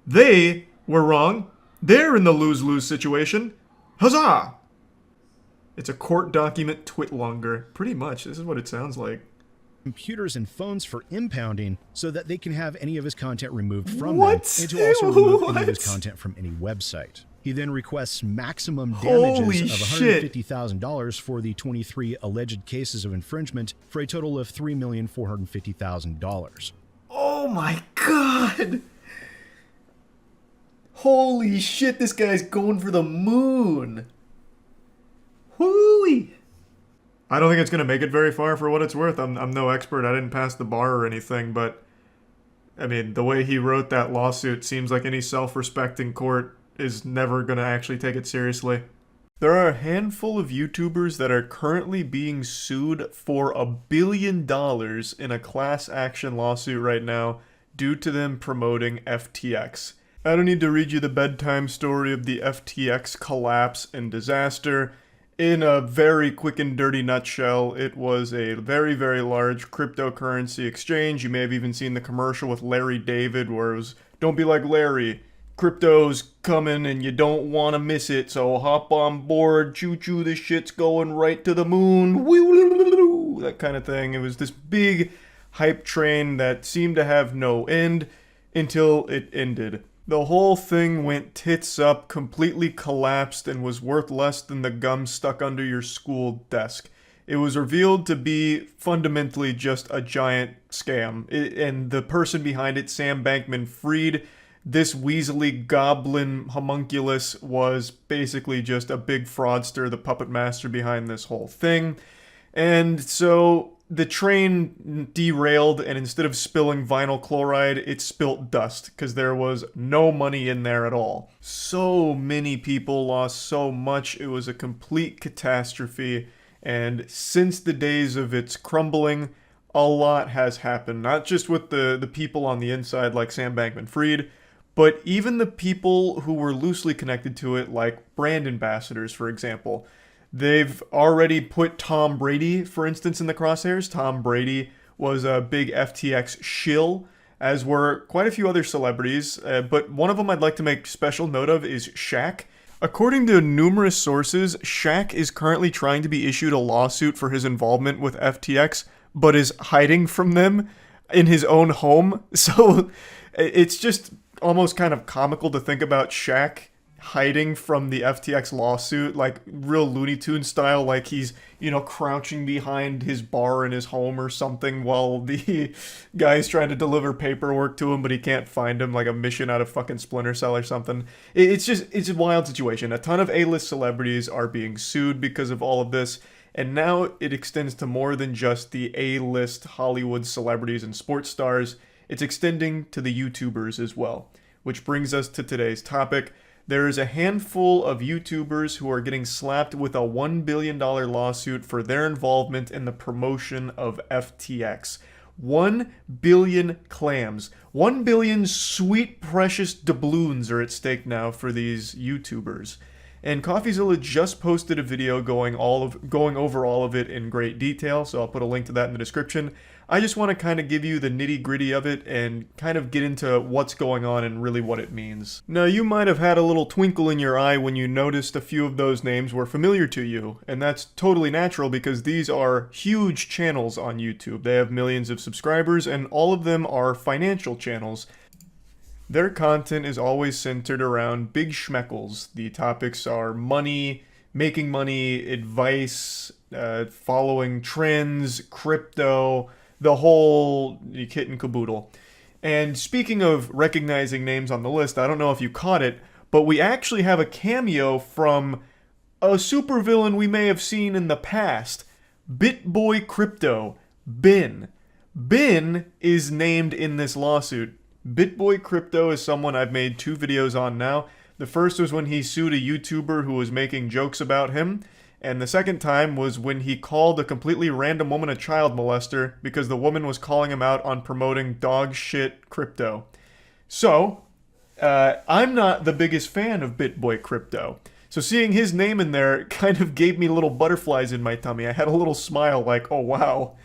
Speaker 1: They were wrong. They're in the lose-lose situation. Huzzah! It's a court document twitlonger. Pretty much, this is what it sounds like.
Speaker 2: Computers and phones for impounding so that they can have any of his content removed from
Speaker 1: What?
Speaker 2: them, and to also remove any of his
Speaker 1: What?
Speaker 2: content from any website. He then requests maximum
Speaker 1: Holy
Speaker 2: damages of
Speaker 1: shit.
Speaker 2: $150,000 for the 23 alleged cases of infringement for a total of $3,450,000.
Speaker 1: Oh my god! Holy shit, this guy's going for the moon! Whoo-wee! I don't think it's gonna make it very far for what it's worth. I'm no expert, I didn't pass the bar or anything, but... I mean, the way he wrote that lawsuit seems like any self-respecting court is never gonna actually take it seriously. There are a handful of YouTubers that are currently being sued for $1 billion in a class action lawsuit right now due to them promoting FTX. I don't need to read you the bedtime story of the FTX collapse and disaster. In a very quick and dirty nutshell, it was a very, very large cryptocurrency exchange. You may have even seen the commercial with Larry David where it was, "Don't be like Larry. Crypto's coming and you don't want to miss it, so hop on board, choo-choo, this shit's going right to the moon." That kind of thing. It was this big hype train that seemed to have no end until it ended. The whole thing went tits up, completely collapsed, and was worth less than the gum stuck under your school desk. It was revealed to be fundamentally just a giant scam, and the person behind it, Sam Bankman-Fried, this weaselly goblin homunculus, was basically just a big fraudster, the puppet master behind this whole thing. And so the train derailed, and instead of spilling vinyl chloride, it spilt dust, because there was no money in there at all. So many people lost so much, it was a complete catastrophe, and since the days of its crumbling, a lot has happened. Not just with the people on the inside like Sam Bankman-Fried, but even the people who were loosely connected to it, like brand ambassadors, for example. They've already put Tom Brady, for instance, in the crosshairs. Tom Brady was a big FTX shill, as were quite a few other celebrities, but one of them I'd like to make special note of is Shaq. According to numerous sources, Shaq is currently trying to be issued a lawsuit for his involvement with FTX, but is hiding from them in his own home. So it's just almost kind of comical to think about Shaq hiding from the FTX lawsuit, like real Looney Tunes style, like he's, crouching behind his bar in his home or something while the guy's trying to deliver paperwork to him, but he can't find him, like a mission out of fucking Splinter Cell or something. It's a wild situation. A ton of A-list celebrities are being sued because of all of this, and now it extends to more than just the A-list Hollywood celebrities and sports stars. It's extending to the YouTubers as well, which brings us to today's topic. There is a handful of YouTubers who are getting slapped with a $1 billion lawsuit for their involvement in the promotion of FTX. 1 billion clams. 1 billion sweet, precious doubloons are at stake now for these YouTubers. And CoffeeZilla just posted a video going over all of it in great detail, so I'll put a link to that in the description. I just want to kind of give you the nitty-gritty of it and kind of get into what's going on and really what it means. Now, you might have had a little twinkle in your eye when you noticed a few of those names were familiar to you, and that's totally natural because these are huge channels on YouTube. They have millions of subscribers, and all of them are financial channels. Their content is always centered around big schmeckles. The topics are money, making money, advice, following trends, crypto, the whole kit and caboodle. And speaking of recognizing names on the list, I don't know if you caught it, but we actually have a cameo from a supervillain we may have seen in the past. BitBoy Crypto, Ben. Ben is named in this lawsuit. BitBoy Crypto is someone I've made 2 videos on now. The first was when he sued a YouTuber who was making jokes about him, and the second time was when he called a completely random woman a child molester because the woman was calling him out on promoting dog shit crypto. So, I'm not the biggest fan of BitBoy Crypto. So seeing his name in there kind of gave me little butterflies in my tummy. I had a little smile like, oh wow,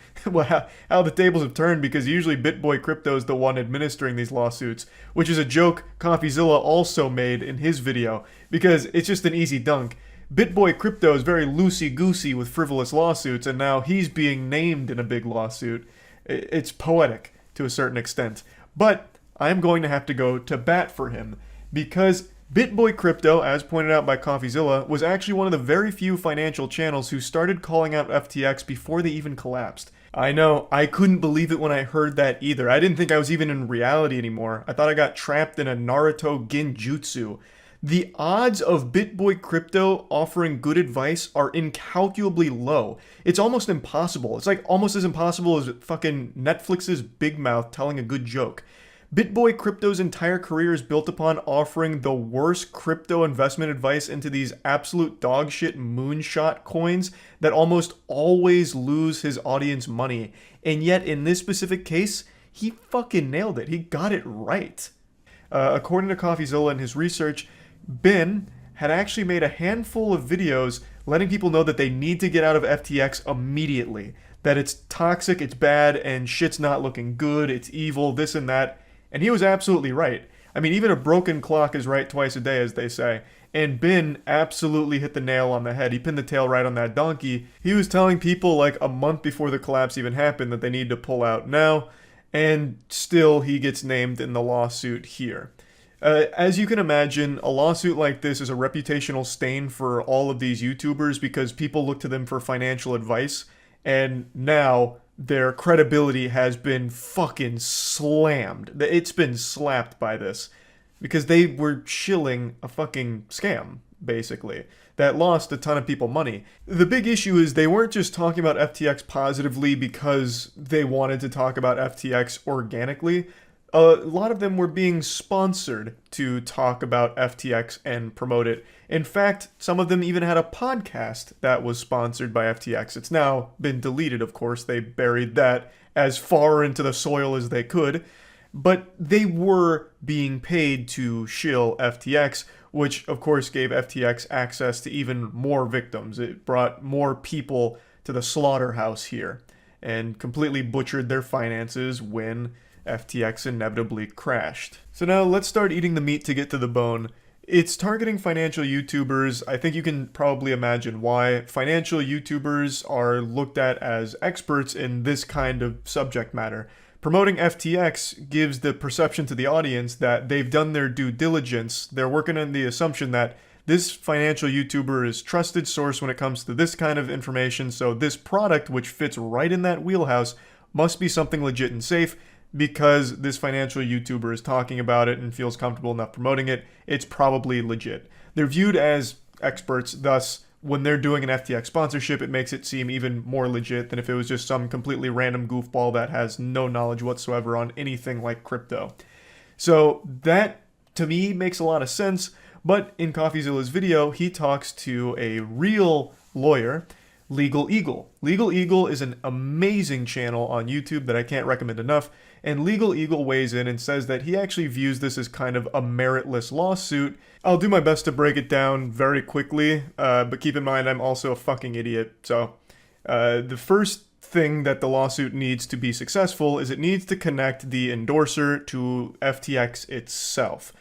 Speaker 1: how the tables have turned, because usually BitBoy Crypto is the one administering these lawsuits, which is a joke CoffeeZilla also made in his video, because it's just an easy dunk. BitBoy Crypto is very loosey-goosey with frivolous lawsuits, and now he's being named in a big lawsuit. It's poetic to a certain extent. But I'm going to have to go to bat for him, because BitBoy Crypto, as pointed out by CoffeeZilla, was actually one of the very few financial channels who started calling out FTX before they even collapsed. I know, I couldn't believe it when I heard that either. I didn't think I was even in reality anymore. I thought I got trapped in a Naruto genjutsu. The odds of BitBoy Crypto offering good advice are incalculably low. It's almost impossible. It's like almost as impossible as fucking Netflix's Big Mouth telling a good joke. BitBoy Crypto's entire career is built upon offering the worst crypto investment advice into these absolute dogshit moonshot coins that almost always lose his audience money. And yet, in this specific case, he fucking nailed it. He got it right. According to CoffeeZilla and his research, Ben had actually made a handful of videos letting people know that they need to get out of FTX immediately. That it's toxic, it's bad, and shit's not looking good, it's evil, this and that. And he was absolutely right. I mean, even a broken clock is right twice a day, as they say. And Ben absolutely hit the nail on the head. He pinned the tail right on that donkey. He was telling people like a month before the collapse even happened that they need to pull out now. And still, he gets named in the lawsuit here. As you can imagine, a lawsuit like this is a reputational stain for all of these YouTubers because people look to them for financial advice, and now their credibility has been fucking slammed. It's been slapped by this because they were shilling a fucking scam, basically, that lost a ton of people money. The big issue is they weren't just talking about FTX positively because they wanted to talk about FTX organically. A lot of them were being sponsored to talk about FTX and promote it. In fact, some of them even had a podcast that was sponsored by FTX. It's now been deleted, of course. They buried that as far into the soil as they could. But they were being paid to shill FTX, which, of course, gave FTX access to even more victims. It brought more people to the slaughterhouse here and completely butchered their finances when FTX inevitably crashed. So now let's start eating the meat to get to the bone. It's targeting financial YouTubers. I think you can probably imagine why. Financial YouTubers are looked at as experts in this kind of subject matter. Promoting FTX gives the perception to the audience that they've done their due diligence. They're working on the assumption that this financial YouTuber is a trusted source when it comes to this kind of information, so this product, which fits right in that wheelhouse, must be something legit and safe. Because this financial YouTuber is talking about it and feels comfortable enough promoting it, it's probably legit. They're viewed as experts, thus, when they're doing an FTX sponsorship, it makes it seem even more legit than if it was just some completely random goofball that has no knowledge whatsoever on anything like crypto. So that, to me, makes a lot of sense, But in CoffeeZilla's video, he talks to a real lawyer, Legal Eagle. Legal Eagle is an amazing channel on YouTube that I can't recommend enough, and Legal Eagle weighs in and says that he actually views this as kind of a meritless lawsuit. I'll do my best to break it down very quickly, but keep in mind I'm also a fucking idiot. So the first thing that the lawsuit needs to be successful is it needs to connect the endorser to FTX itself.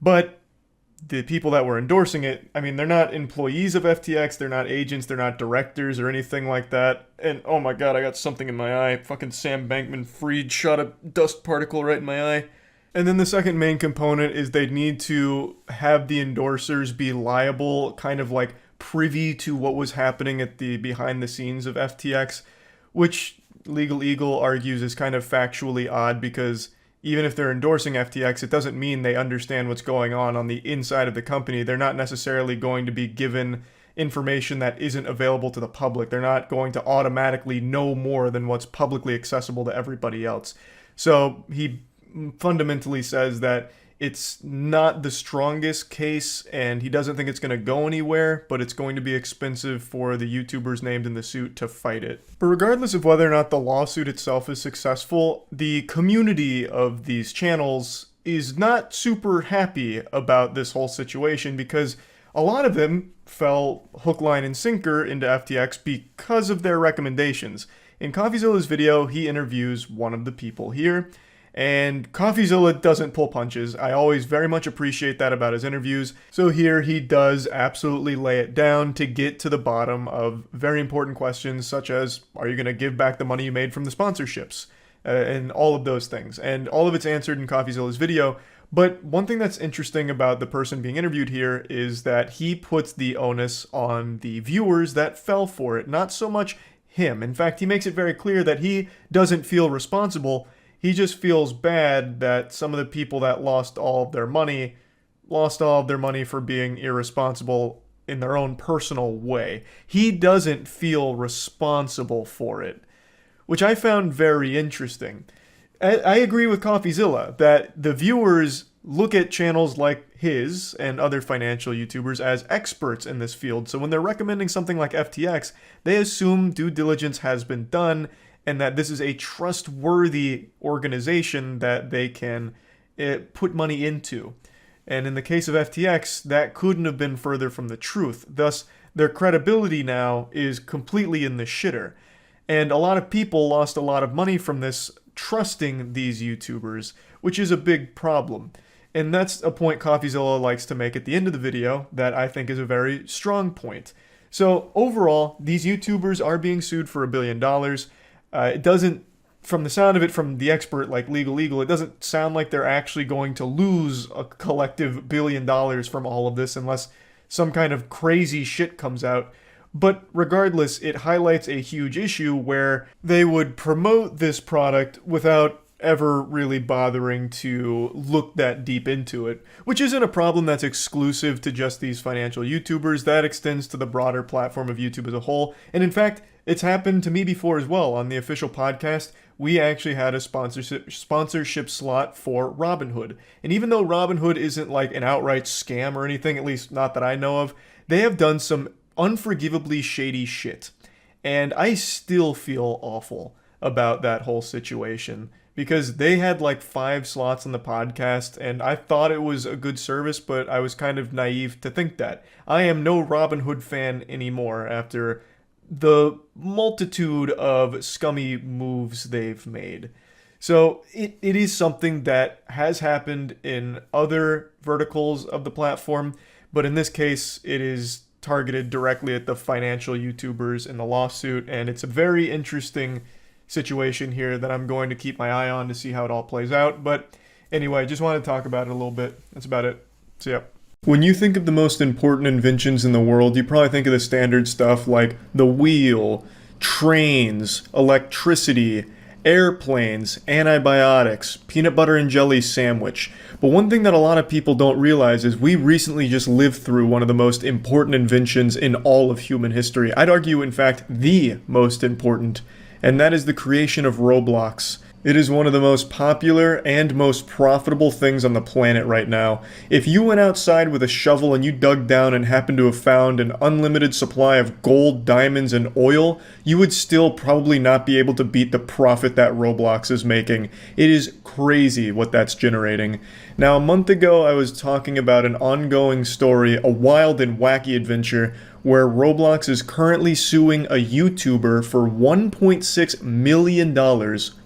Speaker 1: But the people that were endorsing it, I mean, they're not employees of FTX, they're not agents, they're not directors or anything like that. And oh my god, I got something in my eye. Fucking Sam Bankman-Fried shot a dust particle right in my eye. And then the second main component is they need to have the endorsers be liable, kind of like privy to what was happening at the behind the scenes of FTX, which Legal Eagle argues is kind of factually odd because even if they're endorsing FTX, it doesn't mean they understand what's going on the inside of the company. They're not necessarily going to be given information that isn't available to the public. They're not going to automatically know more than what's publicly accessible to everybody else. So he fundamentally says that it's not the strongest case, and he doesn't think it's going to go anywhere, but it's going to be expensive for the YouTubers named in the suit to fight it. But regardless of whether or not the lawsuit itself is successful, the community of these channels is not super happy about this whole situation because a lot of them fell hook, line, and sinker into FTX because of their recommendations. In CoffeeZilla's video, he interviews one of the people here, and CoffeeZilla doesn't pull punches. I always very much appreciate that about his interviews. So here he does absolutely lay it down to get to the bottom of very important questions such as, are you going to give back the money you made from the sponsorships? And all of those things. And all of it's answered in CoffeeZilla's video. But one thing that's interesting about the person being interviewed here is that he puts the onus on the viewers that fell for it, not so much him. In fact, he makes it very clear that he doesn't feel responsible. He just feels bad that some of the people that lost all of their money for being irresponsible in their own personal way. He doesn't feel responsible for it, which I found very interesting. I agree with CoffeeZilla that the viewers look at channels like his and other financial YouTubers as experts in this field. So when they're recommending something like FTX, they assume due diligence has been done and that this is a trustworthy organization that they can put money into. And in the case of FTX, that couldn't have been further from the truth. Thus, their credibility now is completely in the shitter. And a lot of people lost a lot of money from this trusting these YouTubers, which is a big problem. And that's a point CoffeeZilla likes to make at the end of the video that I think is a very strong point. So overall, these YouTubers are being sued for $1 billion. It doesn't, from the sound of it, from the expert like Legal Eagle, it doesn't sound like they're actually going to lose a collective $1 billion from all of this unless some kind of crazy shit comes out. But regardless, it highlights a huge issue where they would promote this product without ever really bothering to look that deep into it, which isn't a problem that's exclusive to just these financial YouTubers. That extends to the broader platform of YouTube as a whole. And in fact, it's happened to me before as well. On the official podcast, we actually had a sponsorship slot for Robinhood. And even though Robinhood isn't like an outright scam or anything, at least not that I know of, they have done some unforgivably shady shit. And I still feel awful about that whole situation because they had like 5 slots on the podcast and I thought it was a good service, but I was kind of naive to think that. I am no Robinhood fan anymore after the multitude of scummy moves they've made. So it is something that has happened in other verticals of the platform, but in this case, it is targeted directly at the financial YouTubers in the lawsuit, and it's a very interesting situation here that I'm going to keep my eye on to see how it all plays out. But anyway, just wanted to talk about it a little bit. That's about it. So yeah. When you think of the most important inventions in the world, you probably think of the standard stuff like the wheel, trains, electricity, airplanes, antibiotics, peanut butter and jelly sandwich. But one thing that a lot of people don't realize is we recently just lived through one of the most important inventions in all of human history. I'd argue, in fact, the most important, and that is the creation of Roblox. It is one of the most popular and most profitable things on the planet right now. If you went outside with a shovel and you dug down and happened to have found an unlimited supply of gold, diamonds, and oil, you would still probably not be able to beat the profit that Roblox is making. It is crazy what that's generating. Now, a month ago, I was talking about an ongoing story, a wild and wacky adventure, where Roblox is currently suing a YouTuber for $1.6 million,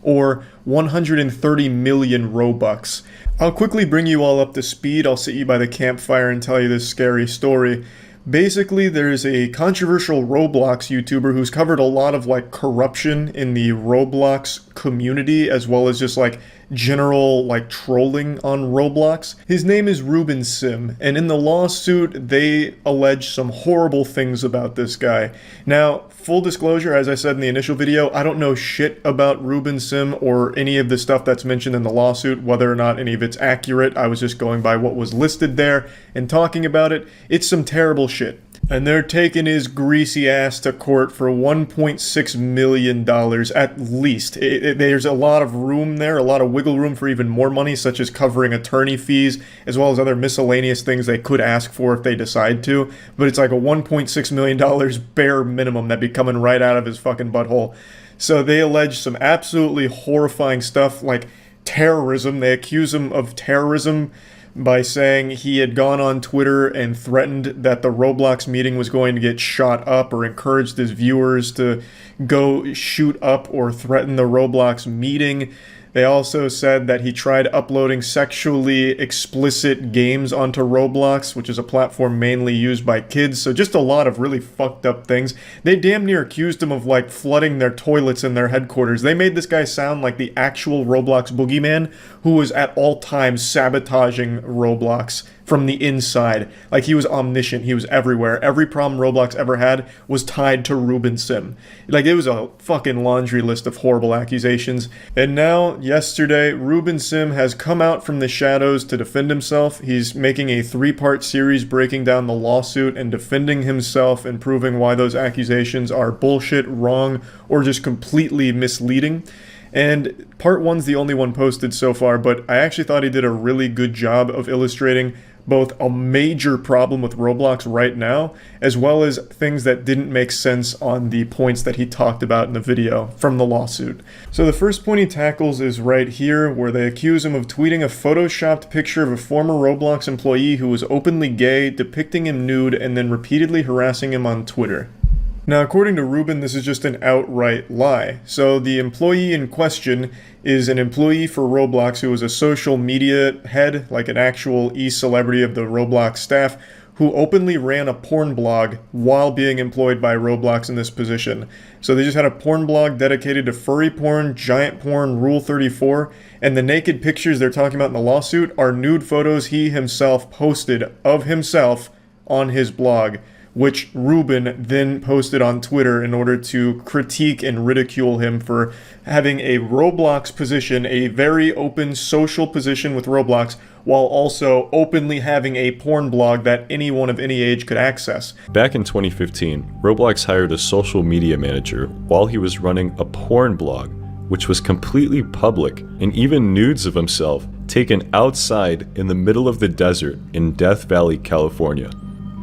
Speaker 1: or 130 million Robux. I'll quickly bring you all up to speed. I'll sit you by the campfire and tell you this scary story. Basically, there's a controversial Roblox YouTuber who's covered a lot of like corruption in the Roblox community, as well as just like general like trolling on Roblox. His name is Penguinz0, and in the lawsuit they allege some horrible things about this guy. Now, full disclosure, as I said in the initial video, I don't know shit about Penguinz0 or any of the stuff that's mentioned in the lawsuit, whether or not any of it's accurate. I was just going by what was listed there and talking about it. It's some terrible shit. And they're taking his greasy ass to court for $1.6 million at least. There's a lot of room there, a lot of wiggle room for even more money, such as covering attorney fees, as well as other miscellaneous things they could ask for if they decide to. But it's like a $1.6 million bare minimum that'd be coming right out of his fucking butthole. So they allege some absolutely horrifying stuff like terrorism. They accuse him of terrorism by saying he had gone on Twitter and threatened that the Roblox meeting was going to get shot up, or encouraged his viewers to go shoot up or threaten the Roblox meeting. They also said that he tried uploading sexually explicit games onto Roblox, which is a platform mainly used by kids, so just a lot of really fucked up things. They damn near accused him of, like, flooding their toilets in their headquarters. They made this guy sound like the actual Roblox boogeyman, who was at all times sabotaging Roblox from the inside. Like, he was omniscient, he was everywhere. Every problem Roblox ever had was tied to Penguinz0. Like, it was a fucking laundry list of horrible accusations. And now, yesterday, Penguinz0 has come out from the shadows to defend himself. He's making a 3-part series breaking down the lawsuit and defending himself and proving why those accusations are bullshit, wrong, or just completely misleading. And part 1's the only one posted so far, but I actually thought he did a really good job of illustrating both a major problem with Roblox right now, as well as things that didn't make sense on the points that he talked about in the video from the lawsuit. So the first point he tackles is right here, where they accuse him of tweeting a photoshopped picture of a former Roblox employee who was openly gay, depicting him nude, and then repeatedly harassing him on Twitter. Now, according to Ruben, this is just an outright lie. So the employee in question is an employee for Roblox who was a social media head, like an actual e-celebrity of the Roblox staff, who openly ran a porn blog while being employed by Roblox in this position. So they just had a porn blog dedicated to furry porn, giant porn, Rule 34, and the naked pictures they're talking about in the lawsuit are nude photos he himself posted of himself on his blog, which Ruben then posted on Twitter in order to critique and ridicule him for having a Roblox position, a very open social position with Roblox, while also openly having a porn blog that anyone of any age could access.
Speaker 3: Back in 2015, Roblox hired a social media manager while he was running a porn blog, which was completely public, and even nudes of himself taken outside in the middle of the desert in Death Valley, California.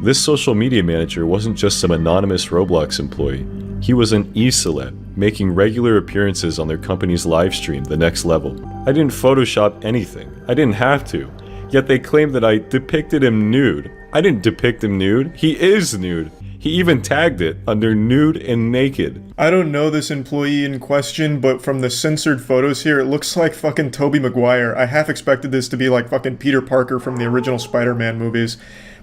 Speaker 3: This social media manager wasn't just some anonymous Roblox employee. He was an e-celeb, making regular appearances on their company's live stream, The Next Level. I didn't Photoshop anything. I didn't have to. Yet they claim that I depicted him nude. I didn't depict him nude. He is nude. He even tagged it under nude and naked.
Speaker 1: I don't know this employee in question, but from the censored photos here, it looks like fucking Tobey Maguire. I half expected this to be like fucking Peter Parker from the original Spider-Man movies.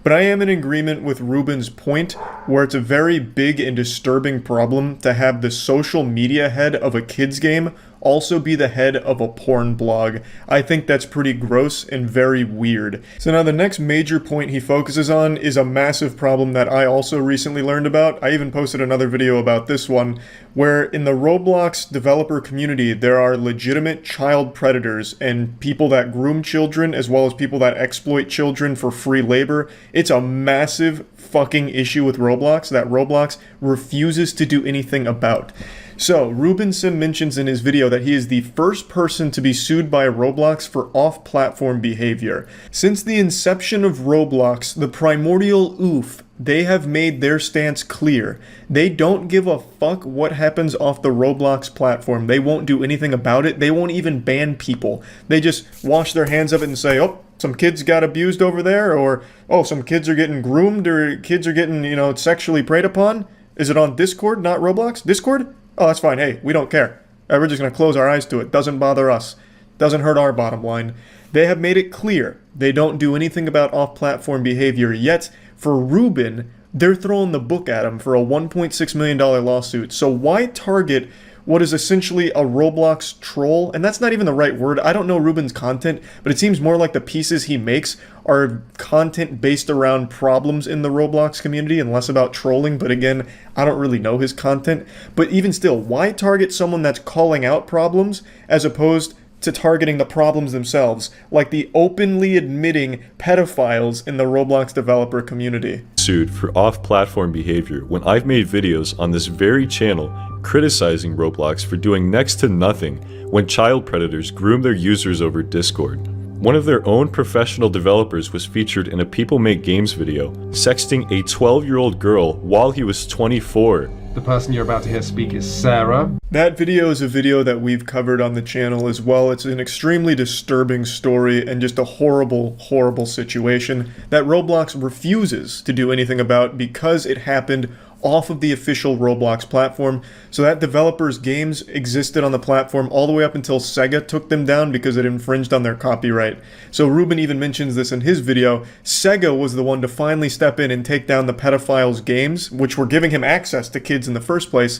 Speaker 1: But I am in agreement with Ruben's point, where it's a very big and disturbing problem to have the social media head of a kids game also be the head of a porn blog. I think that's pretty gross and very weird. So now the next major point he focuses on is a massive problem that I also recently learned about. I even posted another video about this one, where in the Roblox developer community there are legitimate child predators and people that groom children, as well as people that exploit children for free labor. It's a massive fucking issue with Roblox that Roblox refuses to do anything about. So, Rubin0 mentions in his video that he is the first person to be sued by Roblox for off-platform behavior. Since the inception of Roblox, the primordial oof, they have made their stance clear. They don't give a fuck what happens off the Roblox platform. They won't do anything about it. They won't even ban people. They just wash their hands of it and say, oh, some kids got abused over there, or, oh, some kids are getting groomed, or kids are getting, sexually preyed upon. Is it on Discord, not Roblox? Discord? Oh, that's fine. Hey, we don't care. We're just going to close our eyes to it. Doesn't bother us. Doesn't hurt our bottom line. They have made it clear they don't do anything about off-platform behavior, yet for Rubin, they're throwing the book at him for a $1.6 million lawsuit. So why target what is essentially a Roblox troll? And that's not even the right word. I don't know Rubin's content, but it seems more like the pieces he makes are content based around problems in the Roblox community and less about trolling. But again, I don't really know his content. But even still, why target someone that's calling out problems as opposed to targeting the problems themselves, like the openly admitting pedophiles in the Roblox developer community?
Speaker 3: Sued for off-platform behavior when I've made videos on this very channel criticizing Roblox for doing next to nothing when child predators groom their users over Discord. One of their own professional developers was featured in a People Make Games video, sexting a 12-year-old girl while he was 24.
Speaker 4: The person you're about to hear speak is Sarah.
Speaker 1: That video is a video that we've covered on the channel as well. It's an extremely disturbing story and just a horrible, horrible situation that Roblox refuses to do anything about because it happened off of the official Roblox platform. So that developers' games existed on the platform all the way up until Sega took them down because it infringed on their copyright. So Rubin even mentions this in his video. Sega was the one to finally step in and take down the pedophiles' games, which were giving him access to kids in the first place,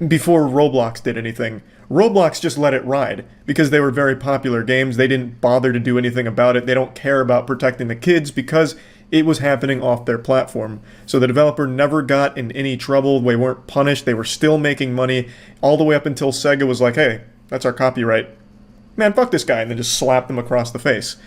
Speaker 1: before Roblox did anything. Roblox just let it ride because they were very popular games. They didn't bother to do anything about it. They don't care about protecting the kids because it was happening off their platform. So the developer never got in any trouble. They weren't punished. They were still making money all the way up until Sega was like, hey, that's our copyright. Man, fuck this guy, and then just slapped them across the face.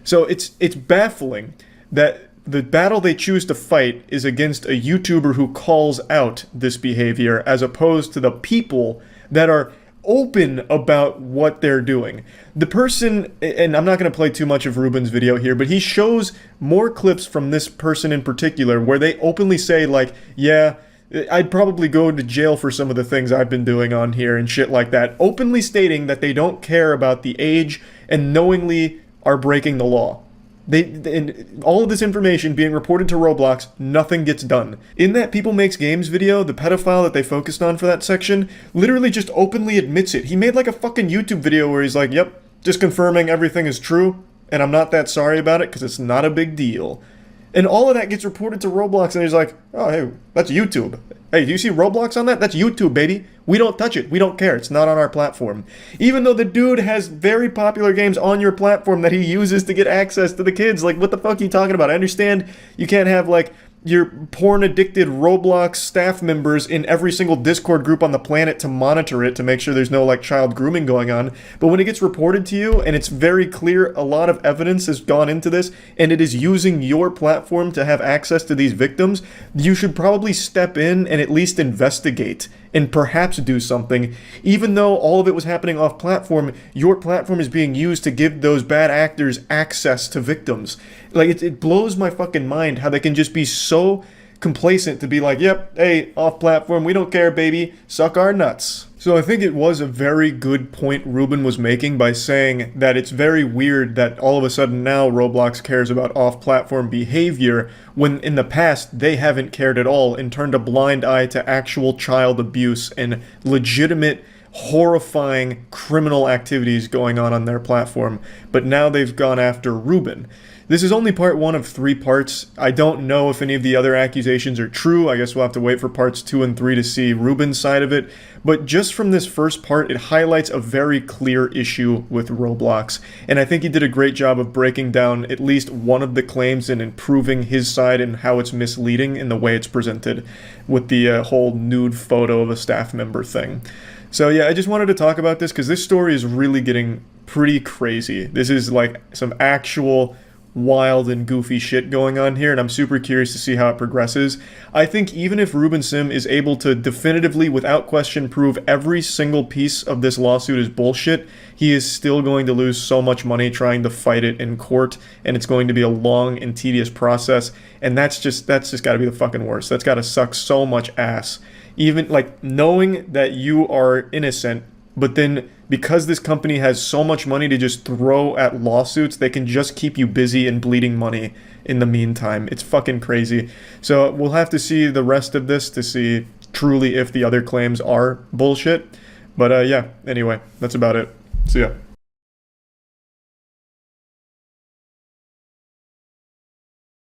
Speaker 1: So it's baffling that the battle they choose to fight is against a YouTuber who calls out this behavior as opposed to the people that are open about what they're doing. The person, and I'm not going to play too much of Rubin's video here, but he shows more clips from this person in particular where they openly say like, yeah, I'd probably go to jail for some of the things I've been doing on here and shit like that, openly stating that they don't care about the age and knowingly are breaking the law. And all of this information being reported to Roblox, nothing gets done. In that People Makes Games video, the pedophile that they focused on for that section literally just openly admits it. He made like a fucking YouTube video where he's like, yep, just confirming everything is true, and I'm not that sorry about it because it's not a big deal. And all of that gets reported to Roblox, and he's like, oh, hey, that's YouTube. Hey, do you see Roblox on that? That's YouTube, baby. We don't touch it. We don't care. It's not on our platform. Even though the dude has very popular games on your platform that he uses to get access to the kids. Like, what the fuck are you talking about? I understand you can't have, like, your porn-addicted Roblox staff members in every single Discord group on the planet to monitor it to make sure there's no, like, child grooming going on. But when it gets reported to you, and it's very clear a lot of evidence has gone into this, and it is using your platform to have access to these victims, you should probably step in and at least investigate and perhaps do something. Even though all of it was happening off-platform, your platform is being used to give those bad actors access to victims. Like, it blows my fucking mind how they can just be so complacent to be like, yep, hey, off-platform, we don't care, baby, suck our nuts. So I think it was a very good point Rubin was making by saying that it's very weird that all of a sudden now Roblox cares about off-platform behavior when in the past they haven't cared at all and turned a blind eye to actual child abuse and legitimate, horrifying criminal activities going on their platform. But now they've gone after Rubin. This is only part 1 of 3 parts. I don't know if any of the other accusations are true. I guess we'll have to wait for parts 2 and 3 to see Rubin's side of it. But just from this first part, it highlights a very clear issue with Roblox. And I think he did a great job of breaking down at least one of the claims and improving his side and how it's misleading in the way it's presented with the whole nude photo of a staff member thing. So yeah, I just wanted to talk about this because this story is really getting pretty crazy. This is like some actual wild and goofy shit going on here, and I'm super curious to see how it progresses. I think even if Ruben Sim is able to definitively, without question, prove every single piece of this lawsuit is bullshit, he is still going to lose so much money trying to fight it in court, and it's going to be a long and tedious process, and that's just got to be the fucking worst. That's got to suck so much ass. Even, like, knowing that you are innocent, but then because this company has so much money to just throw at lawsuits, they can just keep you busy and bleeding money in the meantime. It's fucking crazy. So we'll have to see the rest of this to see truly if the other claims are bullshit. But yeah, anyway, that's about it. See ya.